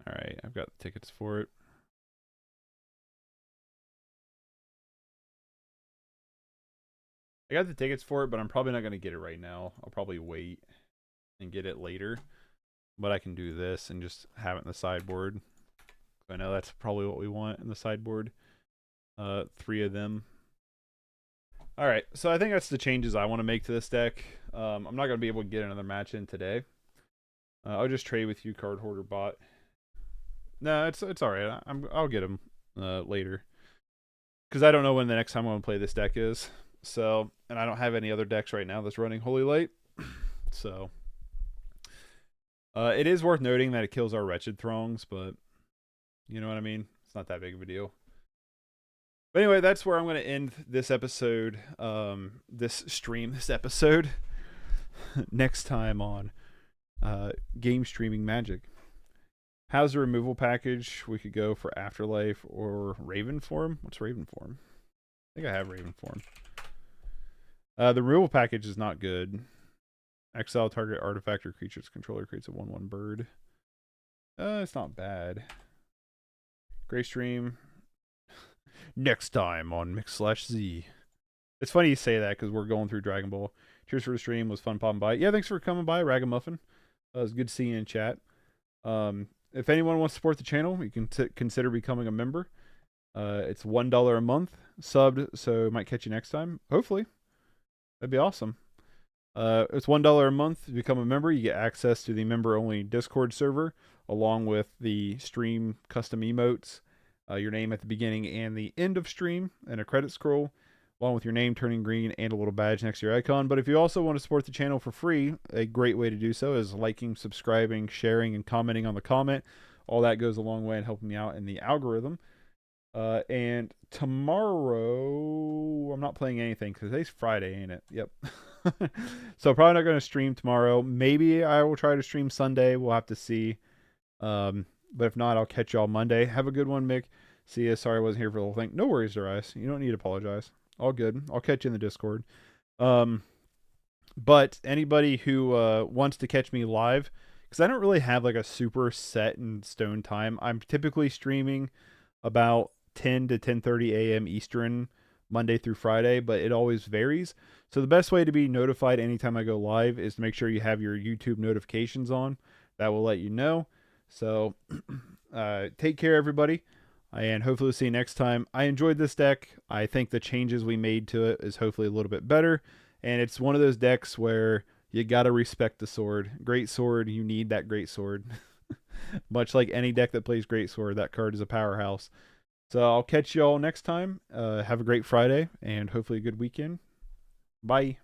Alright, I've got the tickets for it. I got the tickets for it, but I'm probably not going to get it right now. I'll probably wait and get it later. But I can do this and just have it in the sideboard. I know that's probably what we want in the sideboard. 3 of them. Alright, so I think that's the changes I want to make to this deck. I'm not going to be able to get another match in today. I'll just trade with you, Card Hoarder Bot. No, it's alright. I'll get them later. Because I don't know when the next time I'm going to play this deck is. So, and I don't have any other decks right now that's running Holy Light. So, it is worth noting that it kills our Wretched Throngs, but you know what I mean? It's not that big of a deal. But anyway, that's where I'm going to end this episode, this episode. Next time on Game Streaming Magic. How's the removal package? We could go for Afterlife or Raven Form. What's Raven Form? I think I have Raven Form. The removal package is not good. Exile target artifact or creature's controller creates a 1/1 bird. It's not bad. Greystream. Next time on Mix/Z. It's funny you say that because we're going through Dragon Ball. Cheers for the stream. Was fun popping by. Yeah, thanks for coming by, Ragamuffin. It was good seeing you in chat. If anyone wants to support the channel, you can consider becoming a member. It's $1 a month subbed, so might catch you next time. Hopefully. That'd be awesome. It's $1 a month to become a member. You get access to the member-only Discord server, along with the stream custom emotes, your name at the beginning and the end of stream, and a credit scroll, along with your name turning green and a little badge next to your icon. But if you also want to support the channel for free, a great way to do so is liking, subscribing, sharing, and commenting on the comment. All that goes a long way in helping me out in the algorithm. And tomorrow, I'm not playing anything because today's Friday, ain't it? Yep. So probably not going to stream tomorrow. Maybe I will try to stream Sunday. We'll have to see. But if not, I'll catch y'all Monday. Have a good one, Mick. See ya. Sorry I wasn't here for the whole thing. No worries, Darius. You don't need to apologize. All good. I'll catch you in the Discord. But anybody who wants to catch me live, because I don't really have like a super set in stone time. I'm typically streaming about 10 to 10:30 a.m. Eastern, Monday through Friday, but it always varies. So the best way to be notified anytime I go live is to make sure you have your YouTube notifications on. That will let you know. So take care, everybody, and hopefully we'll see you next time. I enjoyed this deck. I think the changes we made to it is hopefully a little bit better, and it's one of those decks where you gotta respect the sword. Great sword, you need that great sword. Much like any deck that plays great sword, that card is a powerhouse. So I'll catch you all next time. Have a great Friday and hopefully a good weekend. Bye.